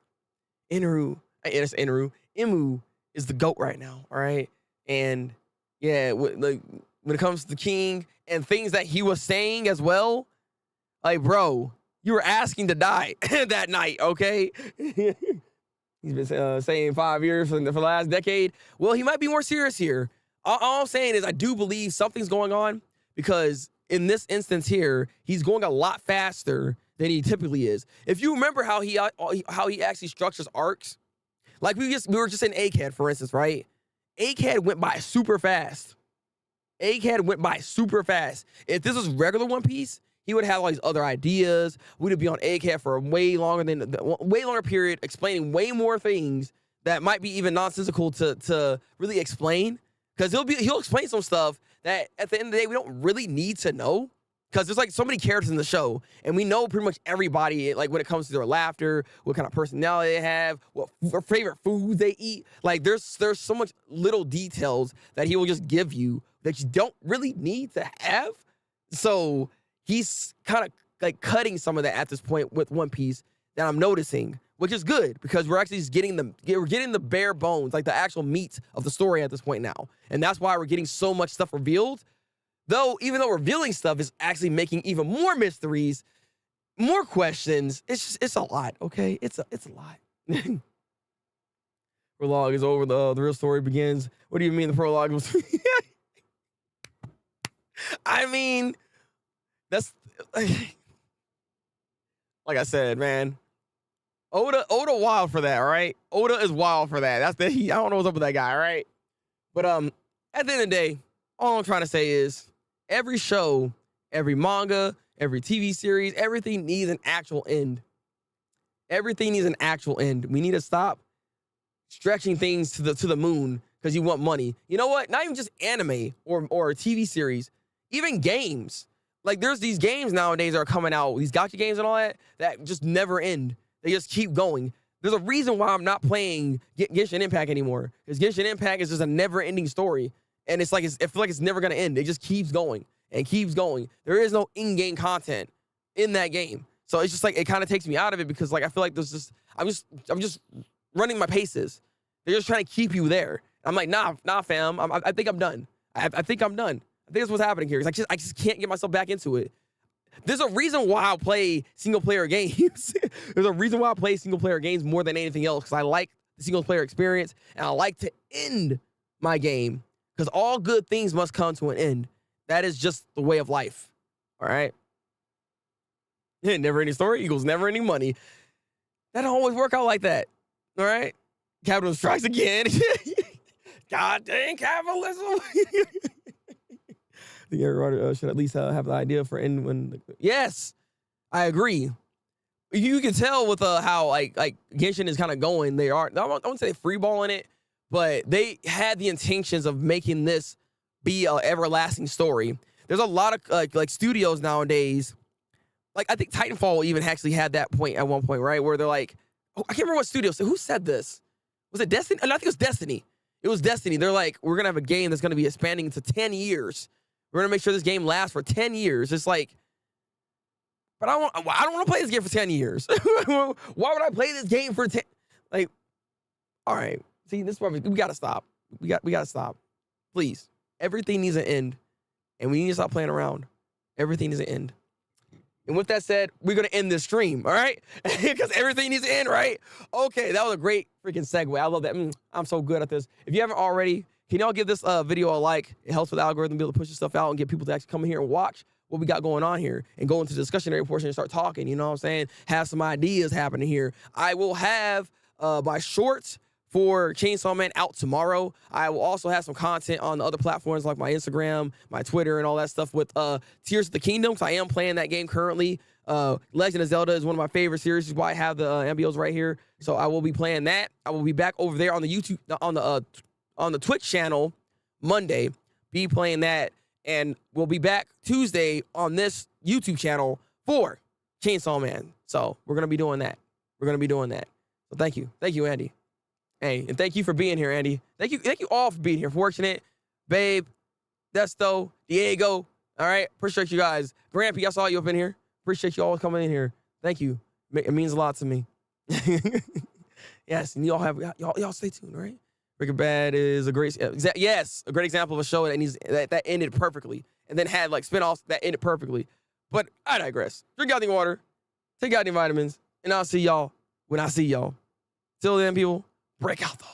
it's Inaru. Imu is the GOAT right now. All right, and yeah, like when it comes to the king and things that he was saying as well, like bro, you were asking to die that night. Okay, he's been saying 5 years for the last decade. Well, he might be more serious here. All I'm saying is I do believe something's going on because in this instance here, he's going a lot faster than he typically is. If you remember how he actually structures arcs, like we were just in Egghead, for instance, right? Egghead went by super fast. If this was regular One Piece, he would have all these other ideas. We'd be on Egghead for a way longer period, explaining way more things that might be even nonsensical to really explain. Because he'll explain some stuff that at the end of the day we don't really need to know. Because there's like so many characters in the show, and we know pretty much everybody, like when it comes to their laughter, what kind of personality they have, what favorite foods they eat. Like there's so much little details that he will just give you that you don't really need to have. So he's kind of like cutting some of that at this point with One Piece that I'm noticing, which is good because we're actually just getting the bare bones, like the actual meat of the story at this point now. And that's why we're getting so much stuff revealed. Though, even though revealing stuff is actually making even more mysteries, more questions, it's a lot, okay? It's a lot. Prologue is over, the real story begins. What do you mean the prologue was? I mean, that's like I said, man. Oda wild for that, all right? Oda is wild for that. I don't know what's up with that guy, all right? But at the end of the day, all I'm trying to say is every show, every manga, every TV series, everything needs an actual end. We need to stop stretching things to the moon because you want money. You know what? Not even just anime or a TV series, even games. Like there's these games nowadays that are coming out, these gacha games and all that just never end. They just keep going. There's a reason why I'm not playing Genshin Impact anymore. Because Genshin Impact is just a never-ending story. And I feel like it's never going to end. It just keeps going and keeps going. There is no in-game content in that game. So it's just like, it kind of takes me out of it because like, I feel like I'm just running my paces. They're just trying to keep you there. I'm like, nah, fam. I think I'm done. I think I'm done. think that's what's happening here. I just can't get myself back into it. There's a reason why I play single-player games. There's a reason why I play single-player games more than anything else, because I like the single-player experience, and I like to end my game, because all good things must come to an end. That is just the way of life, all right? Never-ending story equals never-ending money. That don't always work out like that, all right? Capital strikes again. God dang capitalism. I think everybody should at least have the idea for end when. Yes, I agree. You can tell with how like Genshin is kind of going. They are. I won't say freeballing it, but they had the intentions of making this be an everlasting story. There's a lot of like studios nowadays. Like I think Titanfall even actually had that point at one point, right? Where they're like, oh, I can't remember what studio. So who said this? Was it Destiny? No, I think it was Destiny. It was Destiny. They're like, we're gonna have a game that's gonna be expanding to 10 years. We're gonna make sure this game lasts for 10 years. It's like, but I don't want to play this game for 10 years. Why would I play this game for 10? Like, all right. See, this is why we gotta stop. We gotta stop. Please. Everything needs an end. And we need to stop playing around. Everything needs an end. And with that said, we're going to end this stream, all right? Because everything needs to end, right? Okay, that was a great freaking segue. I love that. I'm so good at this. If you haven't already, can y'all give this video a like? It helps with the algorithm, be able to push this stuff out and get people to actually come in here and watch what we got going on here and go into the discussionary portion and start talking, you know what I'm saying? Have some ideas happening here. I will have my shorts for Chainsaw Man out tomorrow. I will also have some content on the other platforms like my Instagram, my Twitter, and all that stuff with Tears of the Kingdom, because I am playing that game currently. Legend of Zelda is one of my favorite series, is why I have the MBOs right here. So I will be playing that. I will be back over there on the YouTube, on the Twitch channel Monday, be playing that, and we'll be back Tuesday on this YouTube channel for Chainsaw Man. So we're gonna be doing that. So thank you, Andy. Hey, and thank you for being here, Andy. Thank you all for being here. Fortunate, Babe, Desto, Diego. All right, appreciate you guys. Grampy, I saw you up in here. Appreciate you all coming in here. Thank you. It means a lot to me. Yes, and y'all stay tuned, all right? Breaking Bad is a great, a great example of a show that ended perfectly, and then had like spinoffs that ended perfectly. But I digress. Drink out the water, take out the vitamins, and I'll see y'all when I see y'all. Till then, people. Break out the